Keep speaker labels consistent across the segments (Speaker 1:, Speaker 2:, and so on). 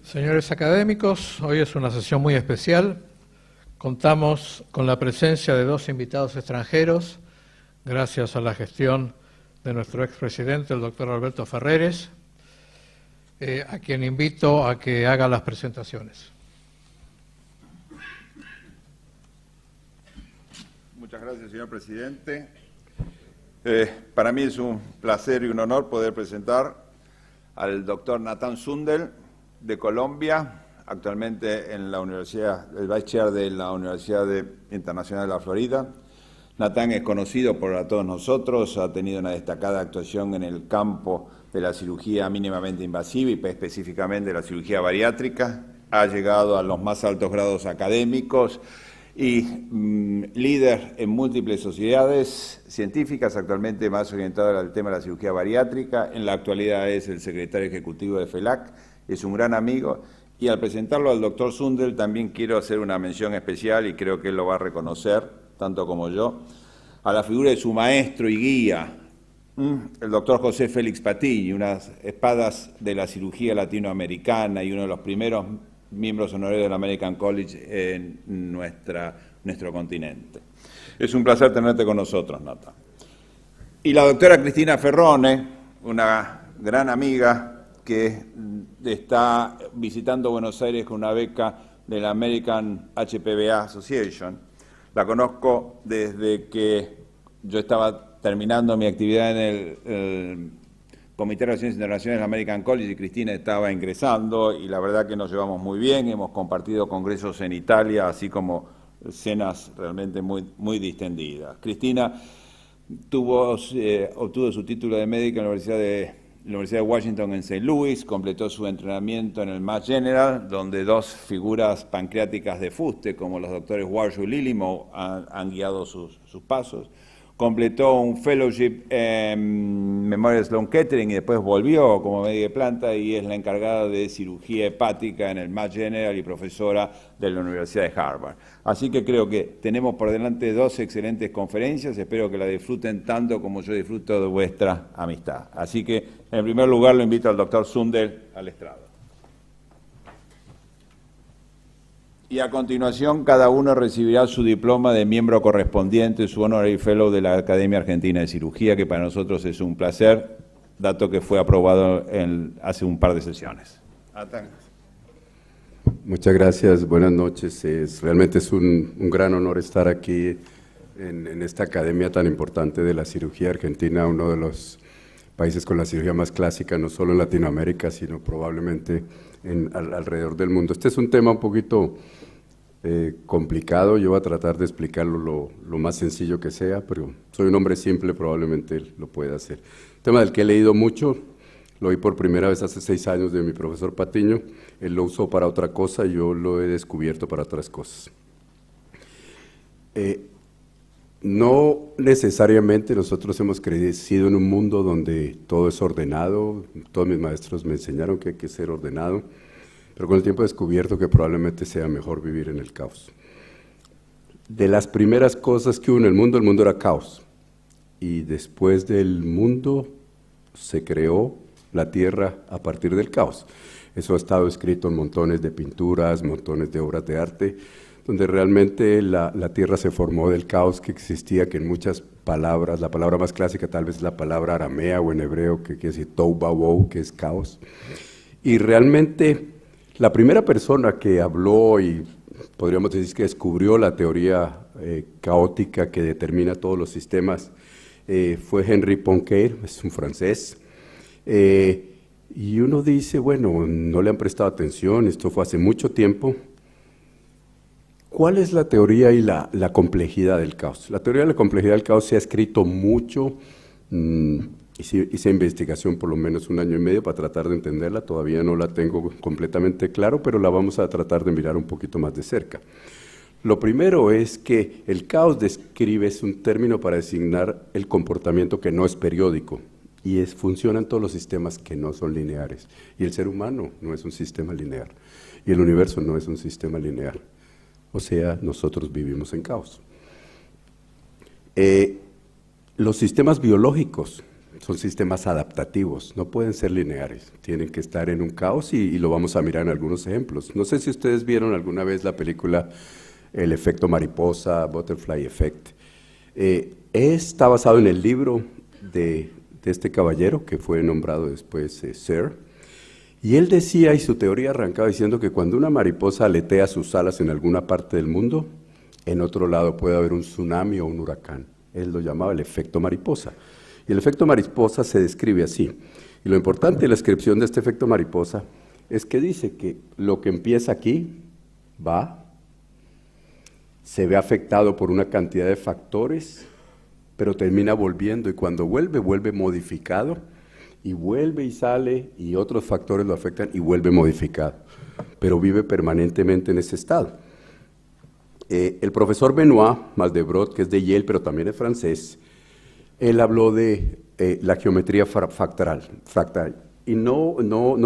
Speaker 1: Señores académicos, hoy es una sesión muy especial. Contamos con la presencia de dos invitados extranjeros, gracias a la gestión de nuestro expresidente, el doctor Alberto Ferreres, a quien invito a que haga las presentaciones.
Speaker 2: Muchas gracias, señor presidente. Para mí es un placer y un honor poder presentar al doctor Nathan Sundell, de Colombia, actualmente en la Universidad, el Vice Chair de la Universidad Internacional de la Florida. Nathan es conocido por todos nosotros, ha tenido una destacada actuación en el campo de la cirugía mínimamente invasiva y específicamente la cirugía bariátrica. Ha llegado a los más altos grados académicos y líder en múltiples sociedades científicas, actualmente más orientado al tema de la cirugía bariátrica. En la actualidad es el secretario ejecutivo de FELAC, es un gran amigo. Y al presentarlo al doctor Sundell también quiero hacer una mención especial, y creo que él lo va a reconocer, tanto como yo, a la figura de su maestro y guía, el doctor José Félix Patiño, unas espadas de la cirugía latinoamericana y uno de los primeros miembros honorarios del American College en nuestro continente. Es un placer tenerte con nosotros, Nata. Y la doctora Cristina Ferrone, una gran amiga que está visitando Buenos Aires con una beca de la American HPBA Association. La conozco desde que yo estaba terminando mi actividad en el Comité de Relaciones Internacionales del American College y Cristina estaba ingresando, y la verdad que nos llevamos muy bien, hemos compartido congresos en Italia, así como cenas realmente muy distendidas. Cristina obtuvo su título de médica en la Universidad de Washington en St. Louis, completó su entrenamiento en el Mass General, donde dos figuras pancreáticas de fuste, como los doctores Warshaw y Lilimo, han guiado sus pasos. Completó un fellowship en Memorial Sloan Kettering y después volvió como médica de planta y es la encargada de cirugía hepática en el Mass General y profesora de la Universidad de Harvard. Así que creo que tenemos por delante dos excelentes conferencias, espero que la disfruten tanto como yo disfruto de vuestra amistad. Así que, en primer lugar, lo invito al doctor Sundell al estrado. Y a continuación, cada uno recibirá su diploma de miembro correspondiente, su Honorary Fellow de la Academia Argentina de Cirugía, que para nosotros es un placer, dato que fue aprobado hace un par de sesiones.
Speaker 3: Muchas gracias, buenas noches. Realmente es un gran honor estar aquí en esta academia tan importante de la cirugía argentina, uno de los países con la cirugía más clásica, no solo en Latinoamérica, sino probablemente alrededor del mundo. Este es un tema un poquito complicado, yo voy a tratar de explicarlo lo más sencillo que sea, pero soy un hombre simple, probablemente lo pueda hacer. Un tema del que he leído mucho, lo vi por primera vez hace 6 años de mi profesor Patiño, él lo usó para otra cosa, yo lo he descubierto para otras cosas. No necesariamente nosotros hemos crecido en un mundo donde todo es ordenado, todos mis maestros me enseñaron que hay que ser ordenado, pero con el tiempo he descubierto que probablemente sea mejor vivir en el caos. De las primeras cosas que hubo en el mundo era caos, y después del mundo se creó la tierra a partir del caos. Eso ha estado escrito en montones de pinturas, montones de obras de arte, donde realmente la tierra se formó del caos que existía, que en muchas palabras, la palabra más clásica tal vez es la palabra aramea o en hebreo, que quiere decir tohu bohu, que es caos. Y realmente la primera persona que habló y podríamos decir que descubrió la teoría caótica que determina todos los sistemas fue Henri Poincaré, es un francés. Y uno dice, bueno, no le han prestado atención, esto fue hace mucho tiempo. ¿Cuál es la teoría y la complejidad del caos? La teoría de la complejidad del caos se ha escrito mucho, hice investigación por lo menos 1 año y medio para tratar de entenderla, todavía no la tengo completamente claro, pero la vamos a tratar de mirar un poquito más de cerca. Lo primero es que el caos es un término para designar el comportamiento que no es periódico, y funciona en todos los sistemas que no son lineares, y el ser humano no es un sistema lineal, y el universo no es un sistema lineal. O sea, nosotros vivimos en caos. Los sistemas biológicos son sistemas adaptativos, no pueden ser lineares, tienen que estar en un caos y lo vamos a mirar en algunos ejemplos. No sé si ustedes vieron alguna vez la película El efecto mariposa, Butterfly Effect. Está basado en el libro de este caballero que fue nombrado después Sir, y él decía, y su teoría arrancaba diciendo que cuando una mariposa aletea sus alas en alguna parte del mundo, en otro lado puede haber un tsunami o un huracán. Él lo llamaba el efecto mariposa. Y el efecto mariposa se describe así. Y lo importante de la descripción de este efecto mariposa es que dice que lo que empieza aquí va, se ve afectado por una cantidad de factores, pero termina volviendo, y cuando vuelve, vuelve modificado, y vuelve y sale, y otros factores lo afectan, y vuelve modificado, pero vive permanentemente en ese estado. El profesor Benoit Maldebrot, que es de Yale, pero también es francés, él habló de la geometría fractal. Y no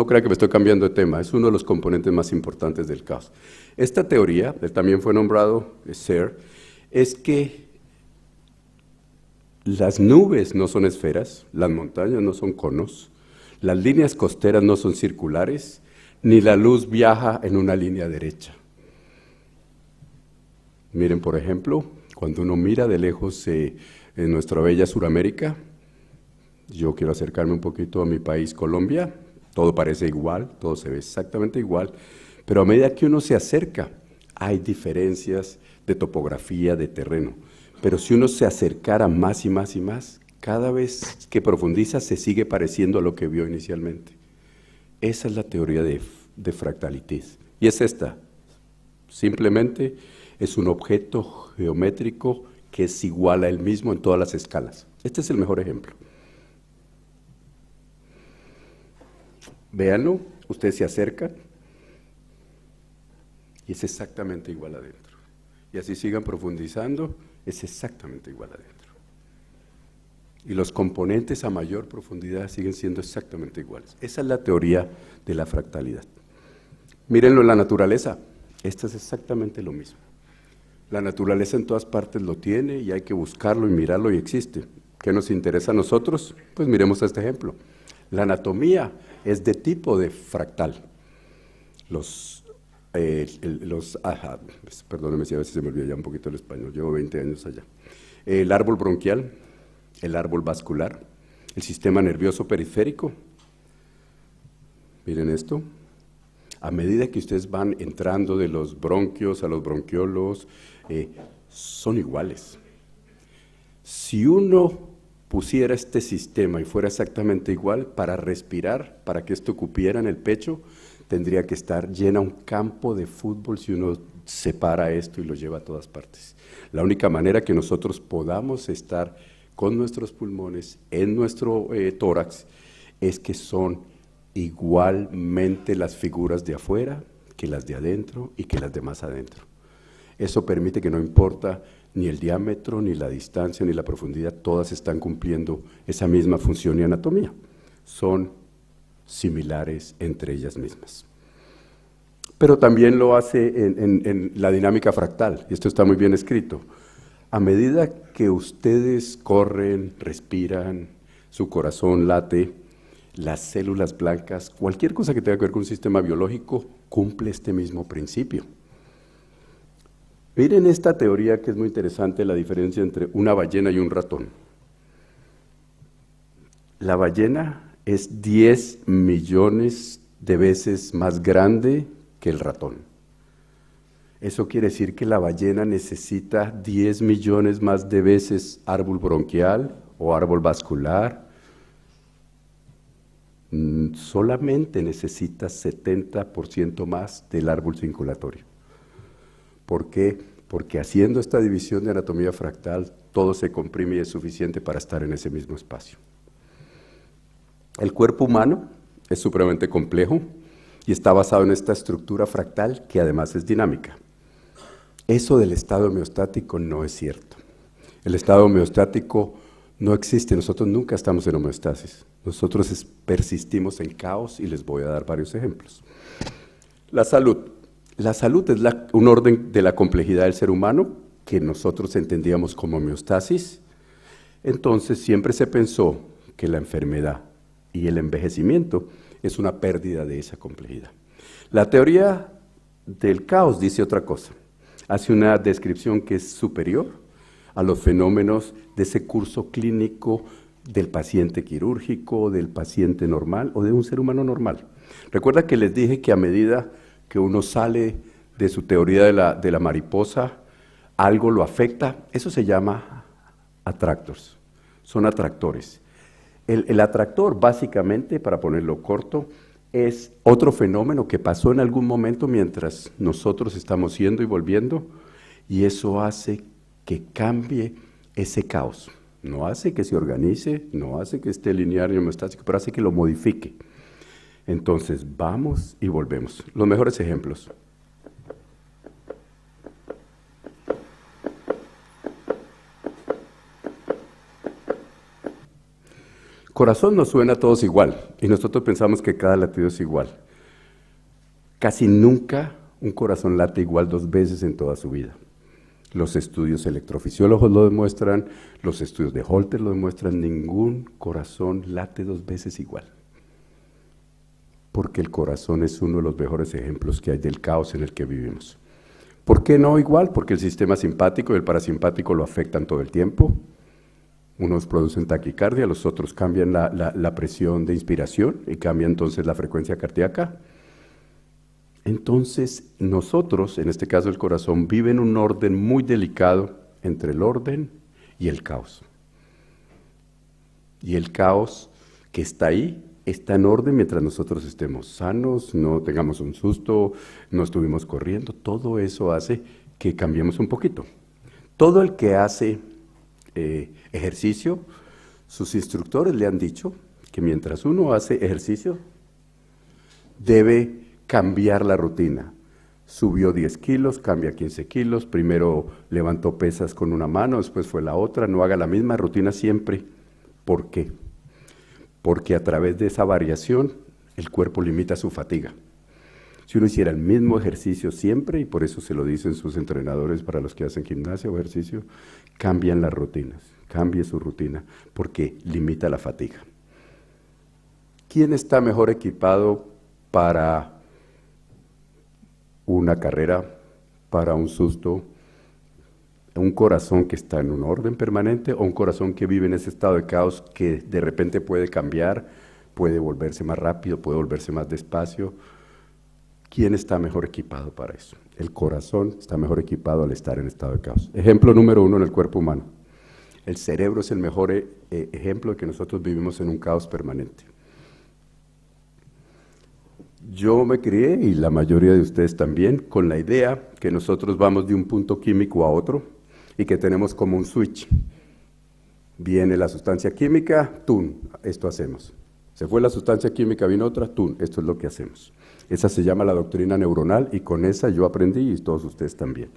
Speaker 3: crean que me estoy cambiando de tema, es uno de los componentes más importantes del caos. Esta teoría, él también fue nombrado Sir, es que las nubes no son esferas, las montañas no son conos, las líneas costeras no son circulares, ni la luz viaja en una línea derecha. Miren, por ejemplo, cuando uno mira de lejos en nuestra bella Suramérica, yo quiero acercarme un poquito a mi país, Colombia, todo parece igual, todo se ve exactamente igual, pero a medida que uno se acerca, hay diferencias de topografía, de terreno. Pero si uno se acercara más y más y más, cada vez que profundiza se sigue pareciendo a lo que vio inicialmente. Esa es la teoría de fractalidad. Y es esta, simplemente es un objeto geométrico que es igual a él mismo en todas las escalas. Este es el mejor ejemplo. Véanlo, ustedes se acercan y es exactamente igual adentro. Y así sigan profundizando, es exactamente igual adentro. Y los componentes a mayor profundidad siguen siendo exactamente iguales. Esa es la teoría de la fractalidad. Mírenlo en la naturaleza, esto es exactamente lo mismo. La naturaleza en todas partes lo tiene y hay que buscarlo y mirarlo y existe. ¿Qué nos interesa a nosotros? Pues miremos este ejemplo. La anatomía es de tipo de fractal. Perdóneme si a veces se me olvida ya un poquito el español, llevo 20 años allá. El árbol bronquial, el árbol vascular, el sistema nervioso periférico. Miren esto. A medida que ustedes van entrando de los bronquios a los bronquiolos, son iguales. Si uno pusiera este sistema y fuera exactamente igual, para respirar, para que esto cupiera en el pecho, tendría que estar llena un campo de fútbol si uno separa esto y lo lleva a todas partes. La única manera que nosotros podamos estar con nuestros pulmones en nuestro tórax es que son igualmente las figuras de afuera que las de adentro y que las de más adentro. Eso permite que no importa ni el diámetro, ni la distancia, ni la profundidad, todas están cumpliendo esa misma función y anatomía. Son similares entre ellas mismas. Pero también lo hace en la dinámica fractal, y esto está muy bien escrito. A medida que ustedes corren, respiran, su corazón late, las células blancas, cualquier cosa que tenga que ver con un sistema biológico, cumple este mismo principio. Miren esta teoría que es muy interesante, la diferencia entre una ballena y un ratón. La ballena es 10 millones de veces más grande que el ratón. Eso quiere decir que la ballena necesita 10 millones más de veces árbol bronquial o árbol vascular. Solamente necesita 70% más del árbol circulatorio. ¿Por qué? Porque haciendo esta división de anatomía fractal, todo se comprime y es suficiente para estar en ese mismo espacio. El cuerpo humano es supremamente complejo y está basado en esta estructura fractal que además es dinámica. Eso del estado homeostático no es cierto. El estado homeostático no existe, nosotros nunca estamos en homeostasis. Nosotros persistimos en caos y les voy a dar varios ejemplos. La salud. La salud es un orden de la complejidad del ser humano que nosotros entendíamos como homeostasis. Entonces siempre se pensó que la enfermedad y el envejecimiento es una pérdida de esa complejidad. La teoría del caos dice otra cosa, hace una descripción que es superior a los fenómenos de ese curso clínico del paciente quirúrgico, del paciente normal o de un ser humano normal. Recuerda que les dije que a medida que uno sale de su teoría de la mariposa, algo lo afecta, eso se llama atractors, son atractores. El atractor, básicamente, para ponerlo corto, es otro fenómeno que pasó en algún momento mientras nosotros estamos yendo y volviendo, y eso hace que cambie ese caos. No hace que se organice, no hace que esté lineal y homeostático, pero hace que lo modifique. Entonces, vamos y volvemos. Los mejores ejemplos. Corazón nos suena a todos igual, y nosotros pensamos que cada latido es igual. Casi nunca un corazón late igual 2 veces en toda su vida. Los estudios electrofisiólogos lo demuestran, los estudios de Holter lo demuestran, ningún corazón late 2 veces igual. Porque el corazón es uno de los mejores ejemplos que hay del caos en el que vivimos. ¿Por qué no igual? Porque el sistema simpático y el parasimpático lo afectan todo el tiempo. Unos producen taquicardia, los otros cambian la presión de inspiración y cambia entonces la frecuencia cardíaca. Entonces, nosotros, en este caso el corazón, vive en un orden muy delicado entre el orden y el caos. Y el caos que está ahí está en orden mientras nosotros estemos sanos, no tengamos un susto, no estuvimos corriendo. Todo eso hace que cambiemos un poquito. Todo el que hace ejercicio, sus instructores le han dicho que mientras uno hace ejercicio, debe cambiar la rutina. Subió 10 kilos, cambia 15 kilos, primero levantó pesas con una mano, después fue la otra, no haga la misma rutina siempre. ¿Por qué? Porque a través de esa variación, el cuerpo limita su fatiga. Si uno hiciera el mismo ejercicio siempre, y por eso se lo dicen sus entrenadores para los que hacen gimnasia o ejercicio, cambian las rutinas, cambie su rutina, porque limita la fatiga. ¿Quién está mejor equipado para una carrera, para un susto? ¿Un corazón que está en un orden permanente o un corazón que vive en ese estado de caos que de repente puede cambiar, puede volverse más rápido, puede volverse más despacio? ¿Quién está mejor equipado para eso? El corazón está mejor equipado al estar en estado de caos. Ejemplo número 1 en el cuerpo humano. El cerebro es el mejor ejemplo de que nosotros vivimos en un caos permanente. Yo me crié, y la mayoría de ustedes también, con la idea que nosotros vamos de un punto químico a otro y que tenemos como un switch. Viene la sustancia química, ¡tum!, esto hacemos. Se fue la sustancia química, vino otra, ¡tum!, esto es lo que hacemos. Esa se llama la doctrina neuronal y con esa yo aprendí y todos ustedes también.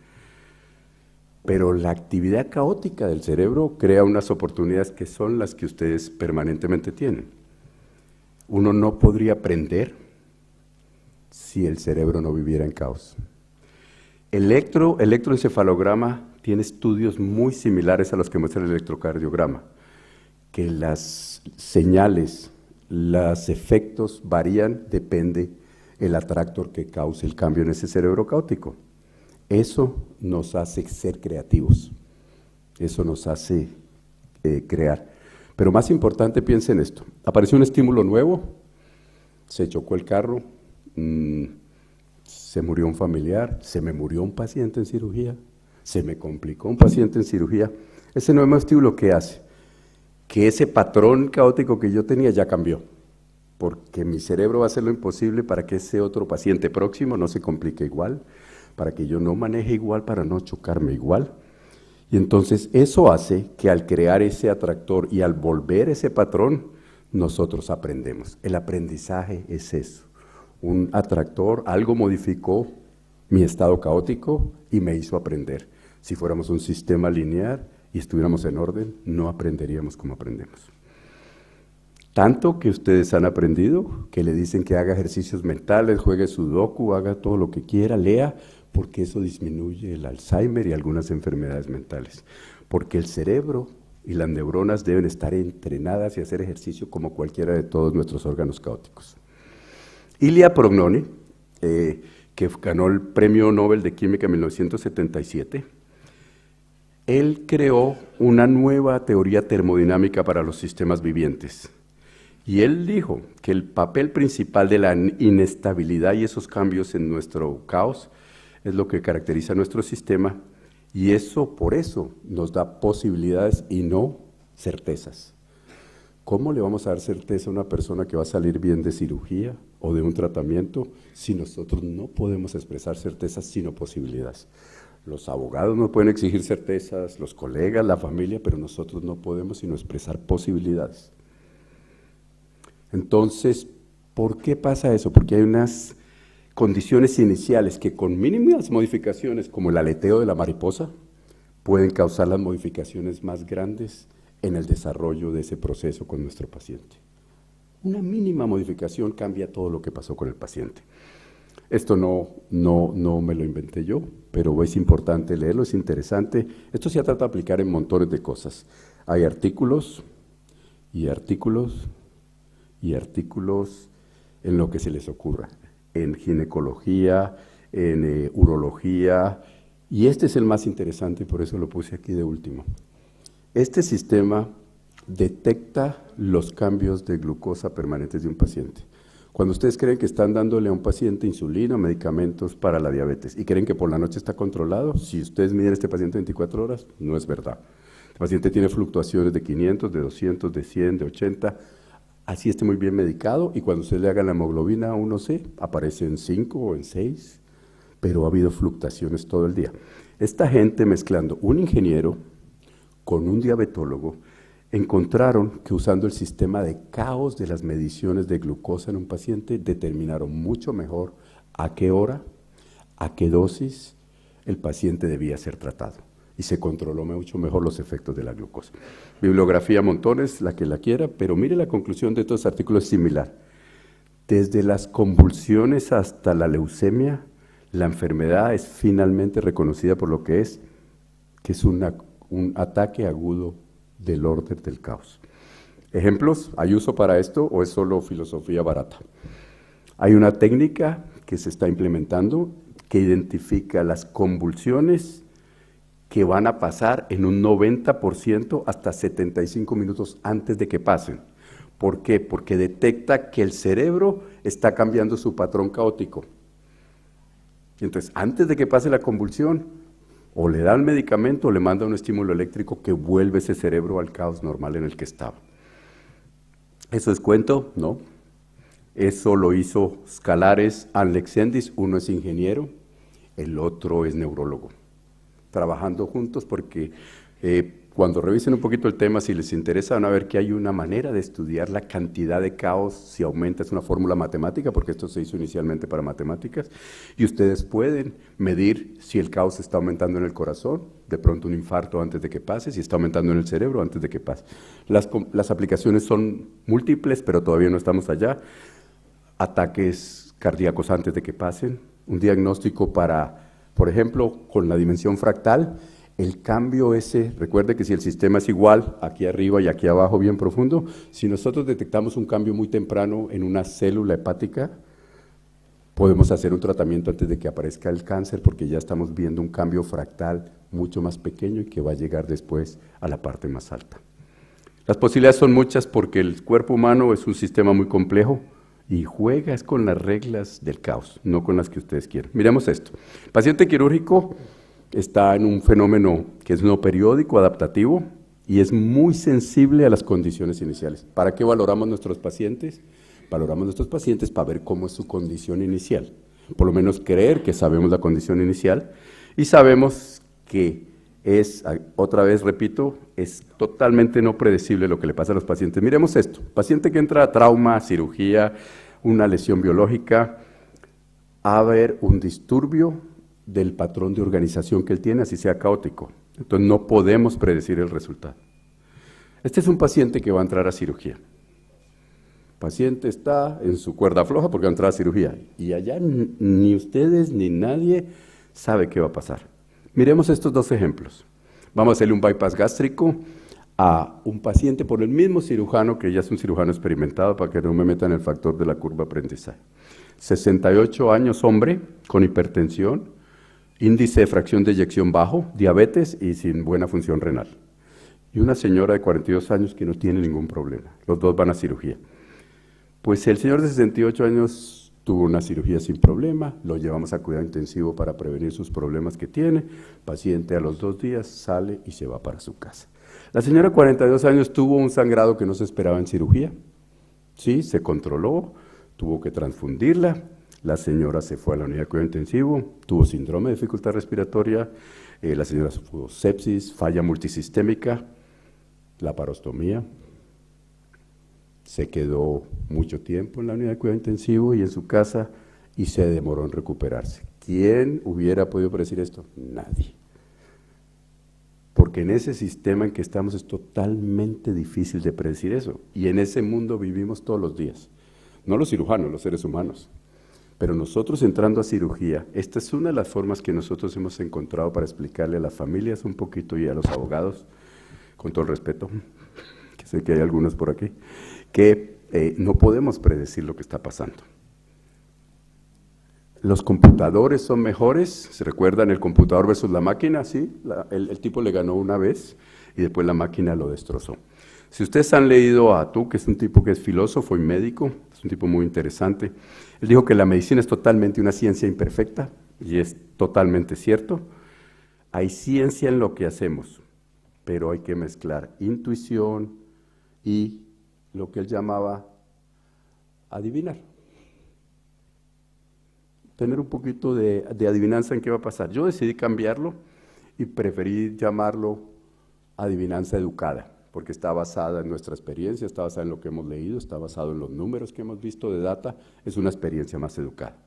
Speaker 3: Pero la actividad caótica del cerebro crea unas oportunidades que son las que ustedes permanentemente tienen. Uno no podría aprender si el cerebro no viviera en caos. El electroencefalograma tiene estudios muy similares a los que muestra el electrocardiograma, que las señales, los efectos varían, depende el atractor que cause el cambio en ese cerebro caótico. Eso nos hace ser creativos, eso nos hace crear. Pero más importante, piensen en esto, apareció un estímulo nuevo, se chocó el carro, se murió un familiar, se me murió un paciente en cirugía, se me complicó un paciente en cirugía. Ese nuevo estímulo, ¿qué hace? Que ese patrón caótico que yo tenía ya cambió, porque mi cerebro va a hacer lo imposible para que ese otro paciente próximo no se complique igual, para que yo no maneje igual, para no chocarme igual. Y entonces eso hace que al crear ese atractor y al volver ese patrón, nosotros aprendemos. El aprendizaje es eso. Un atractor, algo modificó mi estado caótico y me hizo aprender. Si fuéramos un sistema lineal y estuviéramos en orden, no aprenderíamos como aprendemos. Tanto que ustedes han aprendido, que le dicen que haga ejercicios mentales, juegue sudoku, haga todo lo que quiera, lea, porque eso disminuye el Alzheimer y algunas enfermedades mentales. Porque el cerebro y las neuronas deben estar entrenadas y hacer ejercicio como cualquiera de todos nuestros órganos caóticos. Ilya Prognoni, que ganó el Premio Nobel de Química en 1977, él creó una nueva teoría termodinámica para los sistemas vivientes. Y él dijo que el papel principal de la inestabilidad y esos cambios en nuestro caos es lo que caracteriza nuestro sistema, y eso, por eso, nos da posibilidades y no certezas. ¿Cómo le vamos a dar certeza a una persona que va a salir bien de cirugía o de un tratamiento si nosotros no podemos expresar certezas sino posibilidades? Los abogados no pueden exigir certezas, los colegas, la familia, pero nosotros no podemos sino expresar posibilidades. Entonces, ¿por qué pasa eso? Porque hay unas condiciones iniciales que con mínimas modificaciones, como el aleteo de la mariposa, pueden causar las modificaciones más grandes en el desarrollo de ese proceso con nuestro paciente. Una mínima modificación cambia todo lo que pasó con el paciente. Esto no me lo inventé yo, pero es importante leerlo, es interesante. Esto se trata de aplicar en montones de cosas. Hay artículos y artículos y artículos en lo que se les ocurra, en ginecología, en urología, y este es el más interesante y por eso lo puse aquí de último. Este sistema detecta los cambios de glucosa permanentes de un paciente. Cuando ustedes creen que están dándole a un paciente insulina o medicamentos para la diabetes y creen que por la noche está controlado, si ustedes miden a este paciente 24 horas, no es verdad. El paciente tiene fluctuaciones de 500, de 200, de 100, de 80, así esté muy bien medicado, y cuando usted le haga la hemoglobina A1C, aparece en 5 o en 6, pero ha habido fluctuaciones todo el día. Esta gente, mezclando un ingeniero con un diabetólogo, encontraron que usando el sistema de caos de las mediciones de glucosa en un paciente, determinaron mucho mejor a qué hora, a qué dosis el paciente debía ser tratado. Y se controló mucho mejor los efectos de la glucosa. Bibliografía montones, la que la quiera, pero mire la conclusión de estos artículos es similar. Desde las convulsiones hasta la leucemia, la enfermedad es finalmente reconocida por lo que es un ataque agudo del orden del caos. ¿Ejemplos? ¿Hay uso para esto o es solo filosofía barata? Hay una técnica que se está implementando que identifica las convulsiones que van a pasar en un 90% hasta 75 minutos antes de que pasen. ¿Por qué? Porque detecta que el cerebro está cambiando su patrón caótico. Entonces, antes de que pase la convulsión, o le da el medicamento o le manda un estímulo eléctrico que vuelve ese cerebro al caos normal en el que estaba. ¿Eso es cuento? No. Eso lo hizo Scalares and Lexendis, uno es ingeniero, el otro es neurólogo, trabajando juntos porque cuando revisen un poquito el tema, si les interesa, van a ver que hay una manera de estudiar la cantidad de caos, si aumenta, es una fórmula matemática, porque esto se hizo inicialmente para matemáticas, y ustedes pueden medir si el caos está aumentando en el corazón, de pronto un infarto antes de que pase, si está aumentando en el cerebro antes de que pase. Las aplicaciones son múltiples, pero todavía no estamos allá. Ataques cardíacos antes de que pasen, un diagnóstico para, por ejemplo, con la dimensión fractal, el cambio ese, recuerde que si el sistema es igual, aquí arriba y aquí abajo bien profundo, si nosotros detectamos un cambio muy temprano en una célula hepática, podemos hacer un tratamiento antes de que aparezca el cáncer, porque ya estamos viendo un cambio fractal mucho más pequeño y que va a llegar después a la parte más alta. Las posibilidades son muchas porque el cuerpo humano es un sistema muy complejo y juega es con las reglas del caos, no con las que ustedes quieren. Miremos esto. El paciente quirúrgico está en un fenómeno que es no periódico, adaptativo, y es muy sensible a las condiciones iniciales. ¿Para qué valoramos nuestros pacientes? Valoramos nuestros pacientes para ver cómo es su condición inicial. Por lo menos creer que sabemos la condición inicial y sabemos que es, otra vez repito, es totalmente no predecible lo que le pasa a los pacientes. Miremos esto, paciente que entra a trauma, cirugía, una lesión biológica, a ver un disturbio del patrón de organización que él tiene, así sea caótico. Entonces no podemos predecir el resultado. Este es un paciente que va a entrar a cirugía. El paciente está en su cuerda floja porque va a entrar a cirugía y allá ni ustedes ni nadie sabe qué va a pasar. Miremos estos dos ejemplos. Vamos a hacerle un bypass gástrico a un paciente por el mismo cirujano, que ya es un cirujano experimentado, para que no me metan el factor de la curva de aprendizaje. 68 años, hombre, con hipertensión, índice de fracción de eyección bajo, diabetes y sin buena función renal. Y una señora de 42 años que no tiene ningún problema. Los dos van a cirugía. Pues el señor de 68 años tuvo una cirugía sin problema, lo llevamos a cuidado intensivo para prevenir sus problemas que tiene. Paciente a los 2 días sale y se va para su casa. La señora de 42 años tuvo un sangrado que no se esperaba en cirugía. Sí, se controló, tuvo que transfundirla. La señora se fue a la unidad de cuidado intensivo, tuvo síndrome de dificultad respiratoria, la señora tuvo sepsis, falla multisistémica, laparostomía. Se quedó mucho tiempo en la unidad de cuidado intensivo y en su casa y se demoró en recuperarse. ¿Quién hubiera podido predecir esto? Nadie. Porque en ese sistema en que estamos es totalmente difícil de predecir eso. Y en ese mundo vivimos todos los días. No los cirujanos, los seres humanos. Pero nosotros entrando a cirugía, esta es una de las formas que nosotros hemos encontrado para explicarle a las familias un poquito y a los abogados, con todo el respeto, que sé que hay algunos por aquí, que no podemos predecir lo que está pasando. Los computadores son mejores, ¿se recuerdan el computador versus la máquina? Sí, el tipo le ganó una vez y después la máquina lo destrozó. Si ustedes han leído a Atu, que es un tipo que es filósofo y médico, es un tipo muy interesante, él dijo que la medicina es totalmente una ciencia imperfecta, y es totalmente cierto. Hay ciencia en lo que hacemos, pero hay que mezclar intuición y lo que él llamaba adivinar. Tener un poquito de adivinanza en qué va a pasar. Yo decidí cambiarlo y preferí llamarlo adivinanza educada, porque está basada en nuestra experiencia, está basada en lo que hemos leído, está basado en los números que hemos visto de data, es una experiencia más educada.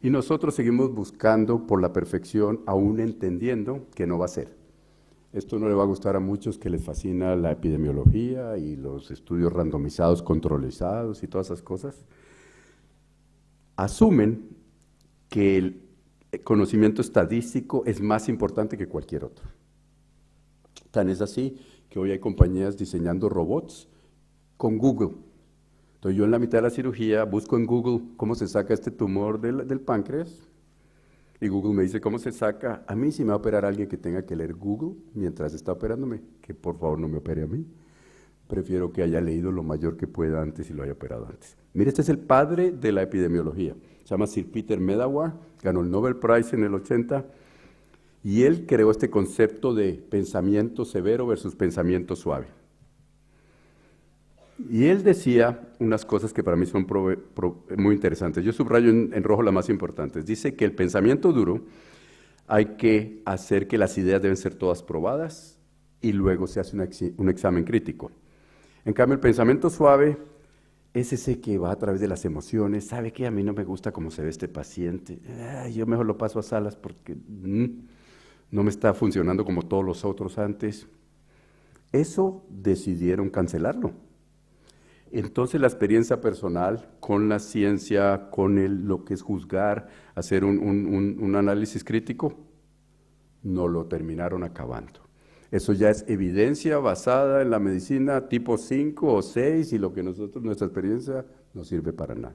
Speaker 3: Y nosotros seguimos buscando por la perfección, aún entendiendo que no va a ser. Esto no le va a gustar a muchos que les fascina la epidemiología y los estudios randomizados, controlizados y todas esas cosas. Asumen que el conocimiento estadístico es más importante que cualquier otro. Tan es así que hoy hay compañías diseñando robots con Google. Entonces yo en la mitad de la cirugía busco en Google cómo se saca este tumor del páncreas y Google me dice cómo se saca. A mí si me va a operar alguien que tenga que leer Google mientras está operándome, que por favor no me opere a mí. Prefiero que haya leído lo mayor que pueda antes y lo haya operado antes. Mire, este es el padre de la epidemiología. Se llama Sir Peter Medawar, ganó el Nobel Prize en el 80, y él creó este concepto de pensamiento severo versus pensamiento suave. Y él decía unas cosas que para mí son muy interesantes. Yo subrayo en rojo las más importantes. Dice que el pensamiento duro hay que hacer que las ideas deben ser todas probadas y luego se hace un examen crítico. En cambio, el pensamiento suave es ese que va a través de las emociones. ¿Sabe qué? A mí no me gusta cómo se ve este paciente. Yo mejor lo paso a salas porque no me está funcionando como todos los otros antes. Eso decidieron cancelarlo. Entonces la experiencia personal con la ciencia, con lo que es juzgar, hacer un análisis crítico, no lo terminaron acabando. Eso ya es evidencia basada en la medicina tipo 5 o 6 y lo que nuestra experiencia no sirve para nada.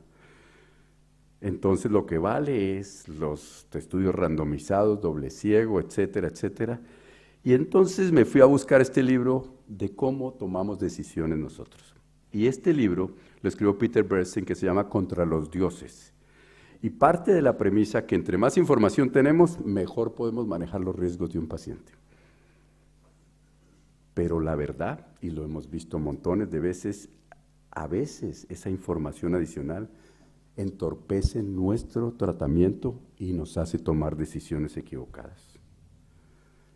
Speaker 3: Entonces lo que vale es los estudios randomizados, doble ciego, etcétera, etcétera. Y entonces me fui a buscar este libro de cómo tomamos decisiones nosotros. Y este libro lo escribió Peter Bernstein, que se llama Contra los dioses. Y parte de la premisa que entre más información tenemos, mejor podemos manejar los riesgos de un paciente. Pero la verdad, y lo hemos visto montones de veces, a veces esa información adicional entorpece nuestro tratamiento y nos hace tomar decisiones equivocadas.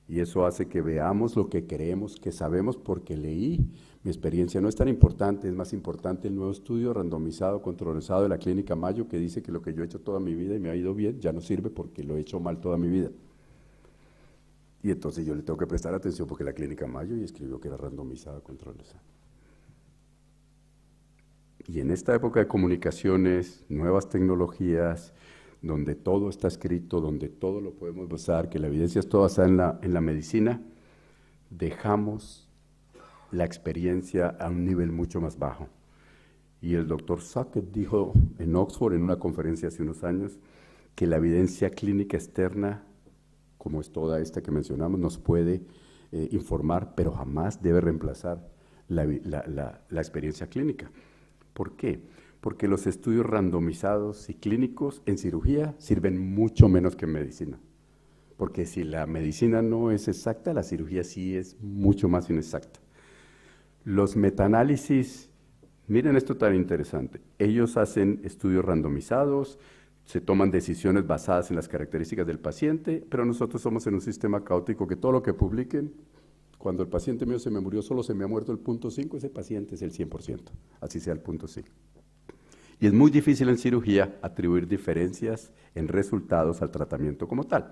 Speaker 3: Y eso hace que veamos lo que creemos que sabemos porque leí. Mi experiencia no es tan importante, es más importante el nuevo estudio randomizado, controlado de la Clínica Mayo, que dice que lo que yo he hecho toda mi vida y me ha ido bien, ya no sirve porque lo he hecho mal toda mi vida. Y entonces yo le tengo que prestar atención porque la Clínica Mayo y escribió que era randomizado, controlado. Y en esta época de comunicaciones, nuevas tecnologías, donde todo está escrito, donde todo lo podemos basar, que la evidencia es toda basada en la medicina, dejamos la experiencia a un nivel mucho más bajo. Y el doctor Sackett dijo en Oxford, en una conferencia hace unos años, que la evidencia clínica externa, como es toda esta que mencionamos, nos puede informar, pero jamás debe reemplazar la experiencia clínica. ¿Por qué? Porque los estudios randomizados y clínicos en cirugía sirven mucho menos que en medicina. Porque si la medicina no es exacta, la cirugía sí es mucho más inexacta. Los metaanálisis, miren esto tan interesante, ellos hacen estudios randomizados, se toman decisiones basadas en las características del paciente, pero nosotros somos en un sistema caótico que todo lo que publiquen, cuando el paciente mío se me murió, solo se me ha muerto el 0.5, ese paciente es el 100%, así sea el 0.5. Y es muy difícil en cirugía atribuir diferencias en resultados al tratamiento como tal.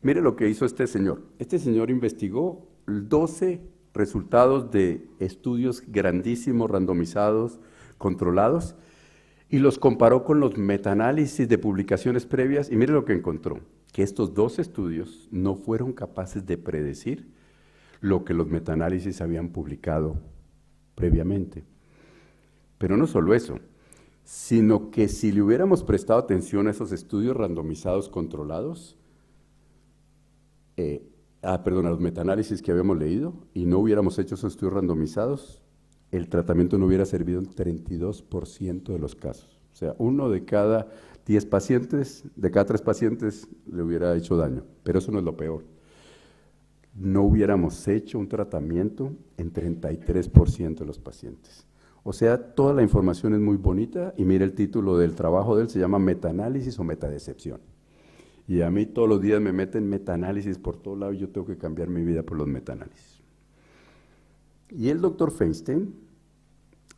Speaker 3: Mire lo que hizo este señor. Este señor investigó 12 resultados de estudios grandísimos, randomizados, controlados, y los comparó con los metaanálisis de publicaciones previas, y mire lo que encontró, que estos 2 estudios no fueron capaces de predecir lo que los metaanálisis habían publicado previamente. Pero no solo eso, sino que si le hubiéramos prestado atención a esos estudios randomizados controlados, a los metaanálisis que habíamos leído, y no hubiéramos hecho esos estudios randomizados, el tratamiento no hubiera servido en 32% de los casos. O sea, 1 de cada 10 pacientes, de cada 3 pacientes le hubiera hecho daño. Pero eso no es lo peor. No hubiéramos hecho un tratamiento en 33% de los pacientes. O sea, toda la información es muy bonita, y mire el título del trabajo de él, se llama Metaanálisis o Metadecepción. Y a mí todos los días me meten metaanálisis por todos lados, y yo tengo que cambiar mi vida por los metaanálisis. Y el doctor Feinstein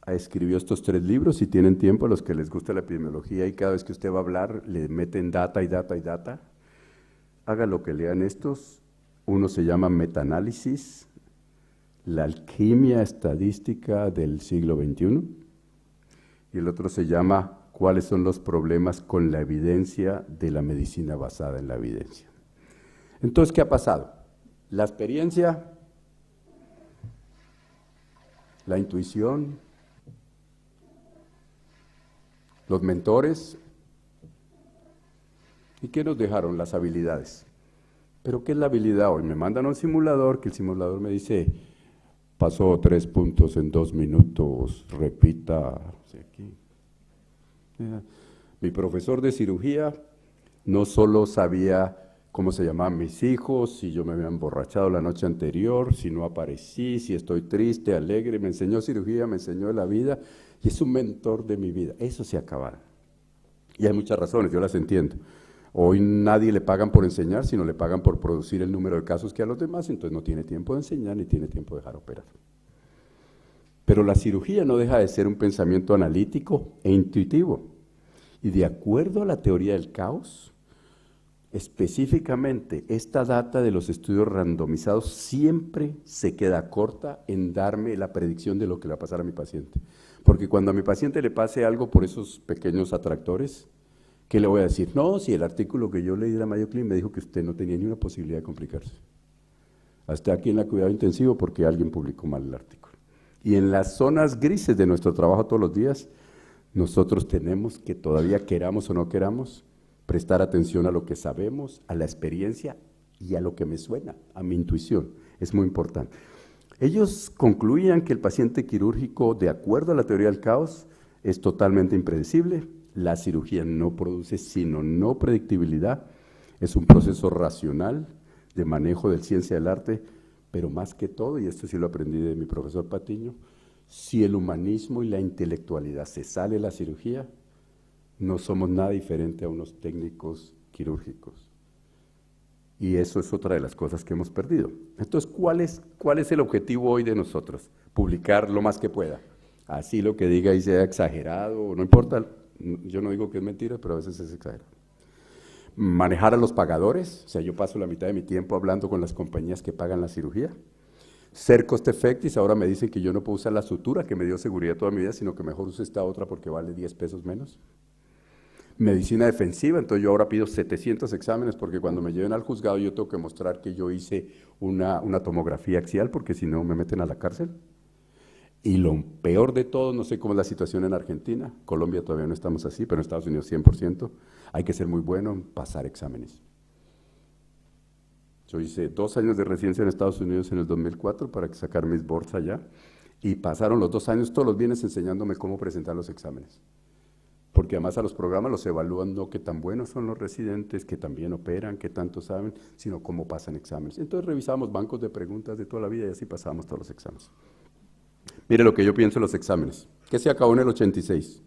Speaker 3: escribió estos 3 libros, si tienen tiempo, a los que les gusta la epidemiología, y cada vez que usted va a hablar le meten data y data y data. Haga lo que lean estos. Uno se llama Metaanálisis, la alquimia estadística del siglo XXI, y el otro se llama ¿Cuáles son los problemas con la evidencia de la medicina basada en la evidencia? Entonces, ¿qué ha pasado? La experiencia, la intuición, los mentores, ¿y qué nos dejaron? Las habilidades. ¿Pero qué es la habilidad hoy? Me mandan a un simulador, que el simulador me dice, pasó 3 puntos en 2 minutos, repita, aquí. Mi profesor de cirugía no solo sabía cómo se llamaban mis hijos, si yo me había emborrachado la noche anterior, si no aparecí, si estoy triste, alegre, me enseñó cirugía, me enseñó de la vida, y es un mentor de mi vida. Eso se acabaron. Y hay muchas razones, yo las entiendo. Hoy nadie le pagan por enseñar, sino le pagan por producir el número de casos que a los demás, entonces no tiene tiempo de enseñar ni tiene tiempo de dejar operar. Pero la cirugía no deja de ser un pensamiento analítico e intuitivo. Y de acuerdo a la teoría del caos, específicamente esta data de los estudios randomizados siempre se queda corta en darme la predicción de lo que le va a pasar a mi paciente. Porque cuando a mi paciente le pase algo por esos pequeños atractores, ¿qué le voy a decir? No, si el artículo que yo leí de la Mayo Clinic me dijo que usted no tenía ni una posibilidad de complicarse. Hasta aquí en la cuidado intensivo porque alguien publicó mal el artículo. Y en las zonas grises de nuestro trabajo todos los días, nosotros tenemos que, todavía queramos o no queramos, prestar atención a lo que sabemos, a la experiencia y a lo que me suena, a mi intuición. Es muy importante. Ellos concluían que el paciente quirúrgico, de acuerdo a la teoría del caos, es totalmente impredecible. La cirugía no produce sino no predictibilidad. Es un proceso racional de manejo de ciencia del arte, pero más que todo, y esto sí lo aprendí de mi profesor Patiño, si el humanismo y la intelectualidad se sale de la cirugía, no somos nada diferente a unos técnicos quirúrgicos. Y eso es otra de las cosas que hemos perdido. Entonces, ¿cuál es el objetivo hoy de nosotros? Publicar lo más que pueda. Así lo que diga y sea exagerado, no importa, yo no digo que es mentira, pero a veces es exagerado. Manejar a los pagadores, o sea, yo paso la mitad de mi tiempo hablando con las compañías que pagan la cirugía. Ser cost effective, ahora me dicen que yo no puedo usar la sutura que me dio seguridad toda mi vida, sino que mejor use esta otra porque vale 10 pesos menos. medicina defensiva, entonces yo ahora pido 700 exámenes porque cuando me lleven al juzgado yo tengo que mostrar que yo hice una tomografía axial porque si no me meten a la cárcel. Y lo peor de todo, no sé cómo es la situación en Argentina, Colombia todavía no estamos así, pero en Estados Unidos 100%, hay que ser muy bueno en pasar exámenes. Yo hice 2 años de residencia en Estados Unidos en el 2004 para sacar mis boards allá, y pasaron los 2 años todos los viernes enseñándome cómo presentar los exámenes. Porque además a los programas los evalúan no qué tan buenos son los residentes, qué tan bien operan, qué tanto saben, sino cómo pasan exámenes. Entonces revisamos bancos de preguntas de toda la vida y así pasábamos todos los exámenes. Mire lo que yo pienso de los exámenes. ¿Qué se acabó en el 86?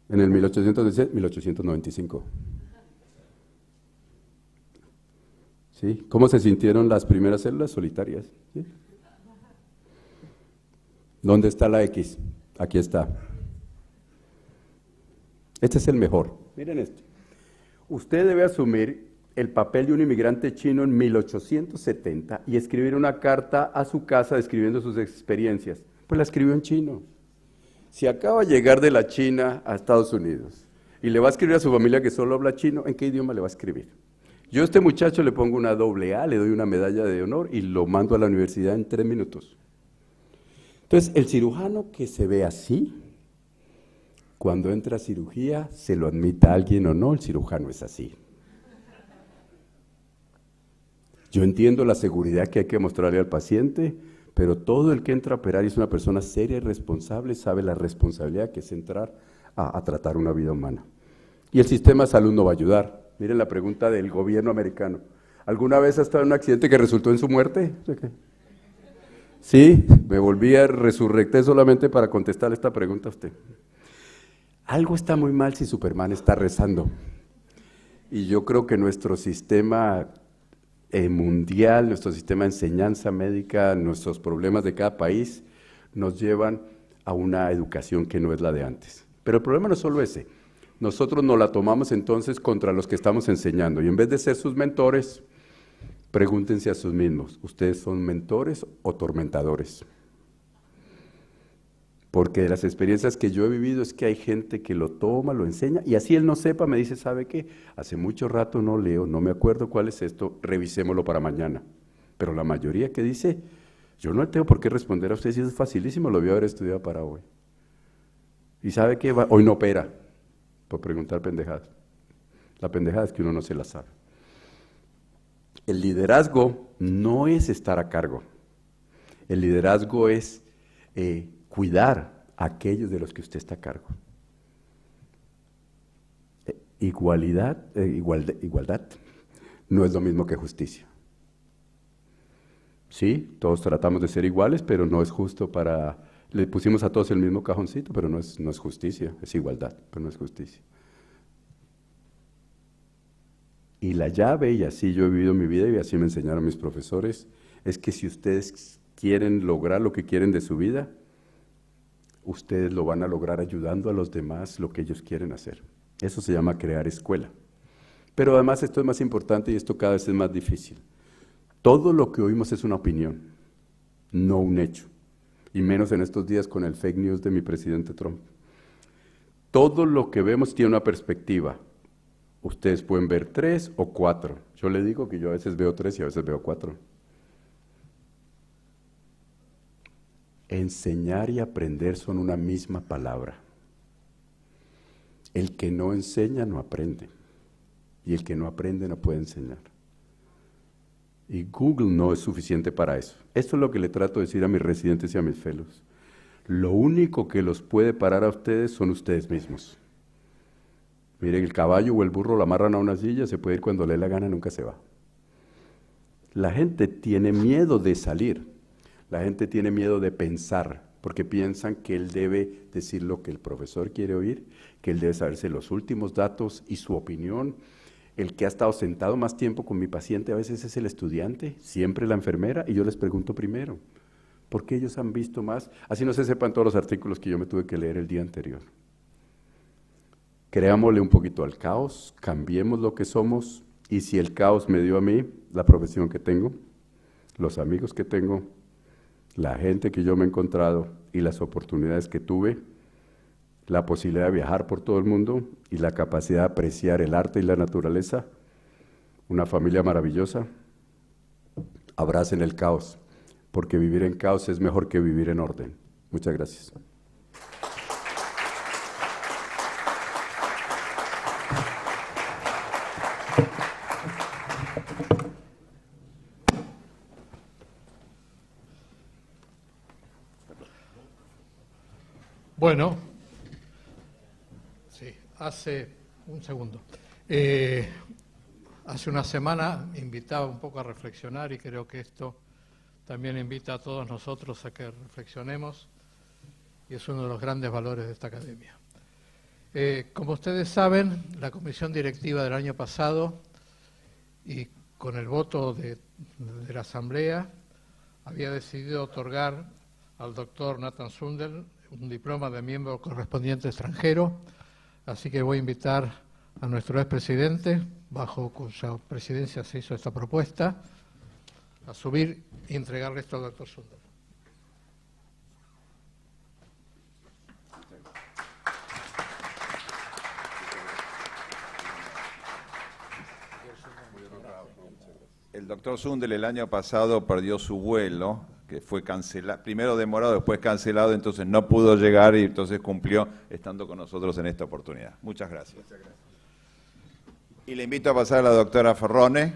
Speaker 3: En el 1816, 1895. ¿Sí? ¿Cómo se sintieron las primeras células solitarias? ¿Sí? ¿Dónde está la X? Aquí está. Este es el mejor. Miren esto. Usted debe asumir el papel de un inmigrante chino en 1870 y escribir una carta a su casa describiendo sus experiencias. Pues la escribió en chino. Si acaba de llegar de la China a Estados Unidos y le va a escribir a su familia que solo habla chino, ¿en qué idioma le va a escribir? Yo a este muchacho le pongo una AA, le doy una medalla de honor y lo mando a la universidad en 3 minutos. Entonces, el cirujano que se ve así, cuando entra a cirugía, se lo admita alguien o no, el cirujano es así. Yo entiendo la seguridad que hay que mostrarle al paciente, pero todo el que entra a operar y es una persona seria y responsable, sabe la responsabilidad que es entrar a tratar una vida humana. Y el sistema de salud no va a ayudar. Miren la pregunta del gobierno americano. ¿Alguna vez ha estado en un accidente que resultó en su muerte? Sí, me volví a resurrectar solamente para contestarle esta pregunta a usted. Algo está muy mal si Superman está rezando. Y yo creo que nuestro sistema mundial, nuestro sistema de enseñanza médica, nuestros problemas de cada país, nos llevan a una educación que no es la de antes. Pero el problema no es solo ese. Nosotros nos la tomamos entonces contra los que estamos enseñando. Y en vez de ser sus mentores, pregúntense a sus mismos, ¿ustedes son mentores o tormentadores? Porque de las experiencias que yo he vivido es que hay gente que lo toma, lo enseña, y así él no sepa, me dice, ¿sabe qué? Hace mucho rato no leo, no me acuerdo cuál es esto, revisémoslo para mañana. Pero la mayoría que dice, yo no tengo por qué responder a usted, si es facilísimo, lo voy a haber estudiado para hoy. ¿Y sabe qué? Hoy no opera, por preguntar pendejadas. La pendejada es que uno no se la sabe. El liderazgo no es estar a cargo. El liderazgo es cuidar a aquellos de los que usted está a cargo. Igualdad no es lo mismo que justicia. Sí, todos tratamos de ser iguales, pero no es justo para... Le pusimos a todos el mismo cajoncito, pero no es justicia, es igualdad, pero no es justicia. Y la llave, y así yo he vivido mi vida y así me enseñaron mis profesores, es que si ustedes quieren lograr lo que quieren de su vida, ustedes lo van a lograr ayudando a los demás lo que ellos quieren hacer. Eso se llama crear escuela. Pero además esto es más importante y esto cada vez es más difícil. Todo lo que oímos es una opinión, no un hecho. Y menos en estos días con el fake news de mi presidente Trump. Todo lo que vemos tiene una perspectiva. Ustedes pueden ver 3 o 4. Yo le digo que yo a veces veo 3 y a veces veo 4. Enseñar y aprender son una misma palabra. El que no enseña no aprende. Y el que no aprende no puede enseñar. Y Google no es suficiente para eso. Esto es lo que le trato de decir a mis residentes y a mis fellows. Lo único que los puede parar a ustedes son ustedes mismos. Miren, el caballo o el burro lo amarran a una silla, se puede ir cuando le dé la gana, nunca se va. La gente tiene miedo de salir, la gente tiene miedo de pensar, porque piensan que él debe decir lo que el profesor quiere oír, que él debe saberse los últimos datos y su opinión. El que ha estado sentado más tiempo con mi paciente a veces es el estudiante, siempre la enfermera, y yo les pregunto primero, ¿por qué ellos han visto más? Así no se sepan todos los artículos que yo me tuve que leer el día anterior. Creámosle un poquito al caos, cambiemos lo que somos, y si el caos me dio a mí la profesión que tengo, los amigos que tengo, la gente que yo me he encontrado y las oportunidades que tuve, la posibilidad de viajar por todo el mundo y la capacidad de apreciar el arte y la naturaleza. Una familia maravillosa. Abracen el caos, porque vivir en caos es mejor que vivir en orden. Muchas gracias.
Speaker 1: Bueno, sí, hace un segundo. Hace una semana invitaba un poco a reflexionar y creo que esto también invita a todos nosotros a que reflexionemos y es uno de los grandes valores de esta academia. Como ustedes saben, la comisión directiva del año pasado y con el voto de la Asamblea había decidido otorgar al doctor Nathan Sundell un diploma de miembro correspondiente extranjero, así que voy a invitar a nuestro expresidente, bajo cuya presidencia se hizo esta propuesta, a subir y entregarle esto al doctor Sundell.
Speaker 2: El doctor Sundell el año pasado perdió su vuelo, que fue cancelado, primero demorado, después cancelado, entonces no pudo llegar y entonces cumplió estando con nosotros en esta oportunidad. Muchas gracias. Y le invito a pasar a la doctora Ferrone.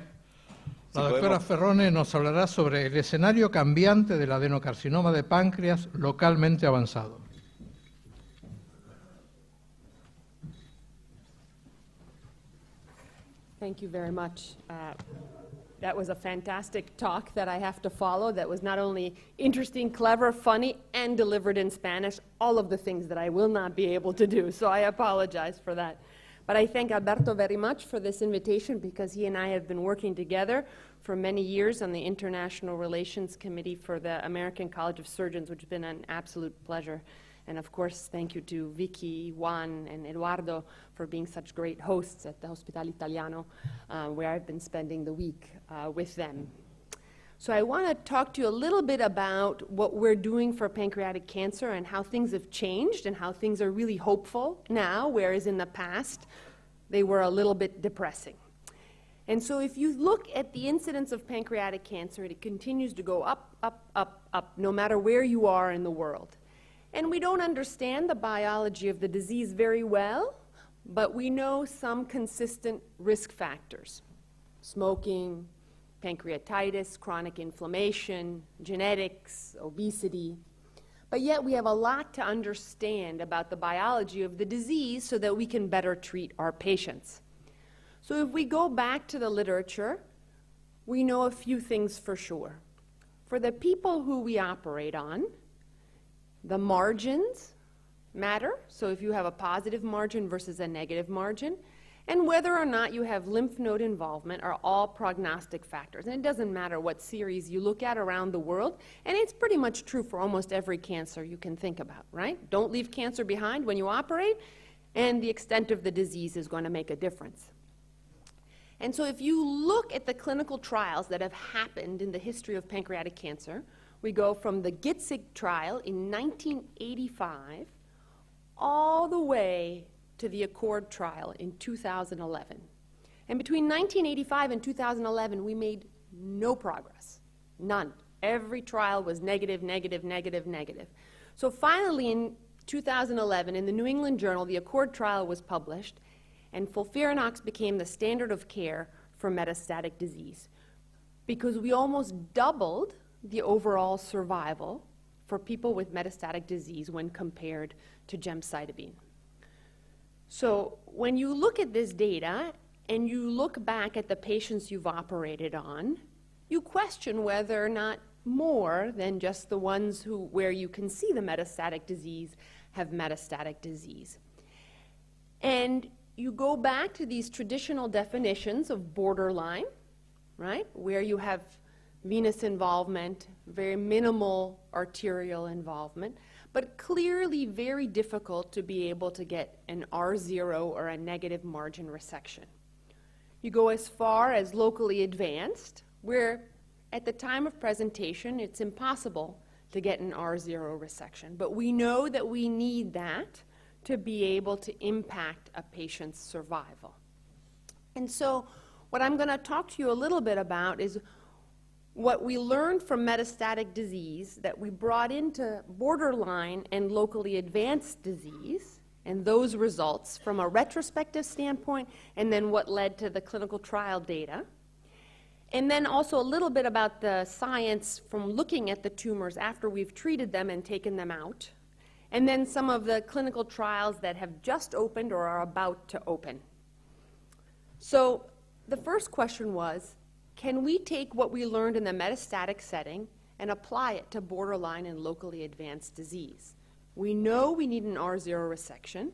Speaker 1: La doctora Ferrone nos hablará sobre el escenario cambiante del adenocarcinoma de páncreas localmente avanzado.
Speaker 4: Thank you very much. That was a fantastic talk that I have to follow that was not only interesting, clever, funny, and delivered in Spanish, all of the things that I will not be able to do, so I apologize for that. But I thank Alberto very much for this invitation because he and I have been working together for many years on the International Relations Committee for the American College of Surgeons, which has been an absolute pleasure. And of course, thank you to Vicky, Juan, and Eduardo for being such great hosts at the Hospital Italiano, where I've been spending the week with them. So I want to talk to you a little bit about what we're doing for pancreatic cancer and how things have changed and how things are really hopeful now, whereas in the past they were a little bit depressing. And so if you look at the incidence of pancreatic cancer, it continues to go up, up, up, up, no matter where you are in the world. And we don't understand the biology of the disease very well, but we know some consistent risk factors: smoking, pancreatitis, chronic inflammation, genetics, obesity. But yet we have a lot to understand about the biology of the disease so that we can better treat our patients. So if we go back to the literature, we know a few things for sure. For the people who we operate on, the margins matter, so if you have a positive margin versus a negative margin, and whether or not you have lymph node involvement are all prognostic factors. And it doesn't matter what series you look at around the world, and it's pretty much true for almost every cancer you can think about, right? Don't leave cancer behind when you operate, and the extent of the disease is going to make a difference. And so if you look at the clinical trials that have happened in the history of pancreatic cancer, we go from the Gitzig trial in 1985 all the way to the Accord trial in 2011. And between 1985 and 2011, we made no progress, none. Every trial was negative, negative, negative, negative. So finally in 2011, in the New England Journal, the Accord trial was published, and FOLFIRINOX became the standard of care for metastatic disease because we almost doubled the overall survival for people with metastatic disease when compared to gemcitabine. So when you look at this data and you look back at the patients you've operated on, you question whether or not more than just the ones where you can see the metastatic disease have metastatic disease. And you go back to these traditional definitions of borderline, right, where you have venous involvement, very minimal arterial involvement, but clearly very difficult to be able to get an R0 or a negative margin resection. You go as far as locally advanced, where at the time of presentation it's impossible to get an R0 resection, but we know that we need that to be able to impact a patient's survival. And so what I'm going to talk to you a little bit about is what we learned from metastatic disease that we brought into borderline and locally advanced disease, and those results from a retrospective standpoint, and then what led to the clinical trial data. And then also a little bit about the science from looking at the tumors after we've treated them and taken them out. And then some of the clinical trials that have just opened or are about to open. So the first question was, can we take what we learned in the metastatic setting and apply it to borderline and locally advanced disease? We know we need an R0 resection,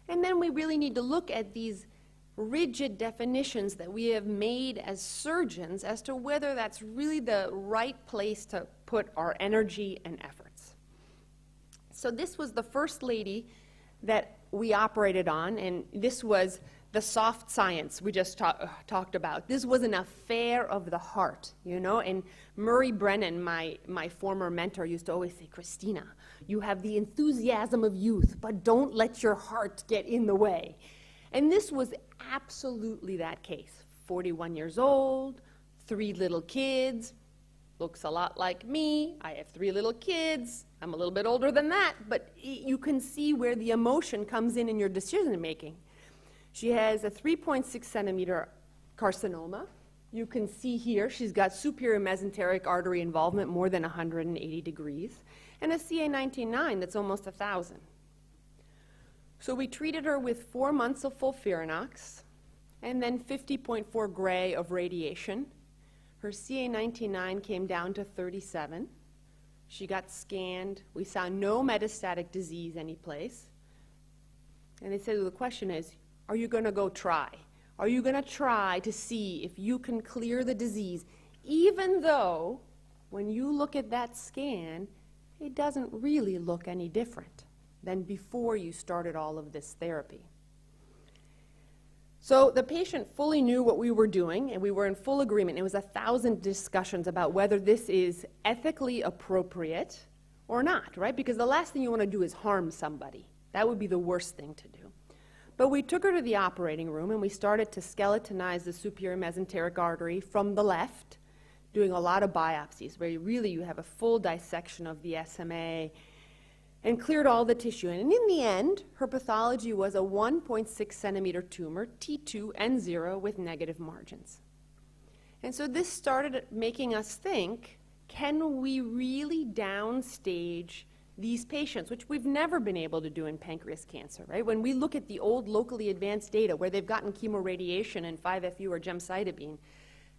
Speaker 4: and then we really need to look at these rigid definitions that we have made as surgeons as to whether that's really the right place to put our energy and efforts. So this was the first lady that we operated on, and this was the soft science we just talked about. This was an affair of the heart, you know, and Murray Brennan, my former mentor, used to always say, Christina, you have the enthusiasm of youth, but don't let your heart get in the way. And this was absolutely that case. 41 years old, 3 little kids, looks a lot like me. I have 3 little kids. I'm a little bit older than that, but you can see where the emotion comes in your decision making. She has a 3.6 centimeter carcinoma. You can see here she's got superior mesenteric artery involvement more than 180 degrees, and a CA19-9 that's almost 1,000. So we treated her with 4 months of FOLFIRINOX and then 50.4 gray of radiation. Her CA19-9 came down to 37. She got scanned. We saw no metastatic disease anyplace. And they said, well, the question is, are you going to go try? Are you going to try to see if you can clear the disease, even though when you look at that scan, it doesn't really look any different than before you started all of this therapy? So the patient fully knew what we were doing, and we were in full agreement. It was 1,000 discussions about whether this is ethically appropriate or not, right? Because the last thing you want to do is harm somebody. That would be the worst thing to do. But we took her to the operating room, and we started to skeletonize the superior mesenteric artery from the left, doing a lot of biopsies, where you have a full dissection of the SMA, and cleared all the tissue. And in the end, her pathology was a 1.6 centimeter tumor, T2 N0 with negative margins. And so this started making us think, can we really downstage these patients, which we've never been able to do in pancreas cancer, right? When we look at the old locally advanced data where they've gotten chemoradiation and 5-FU or gemcitabine,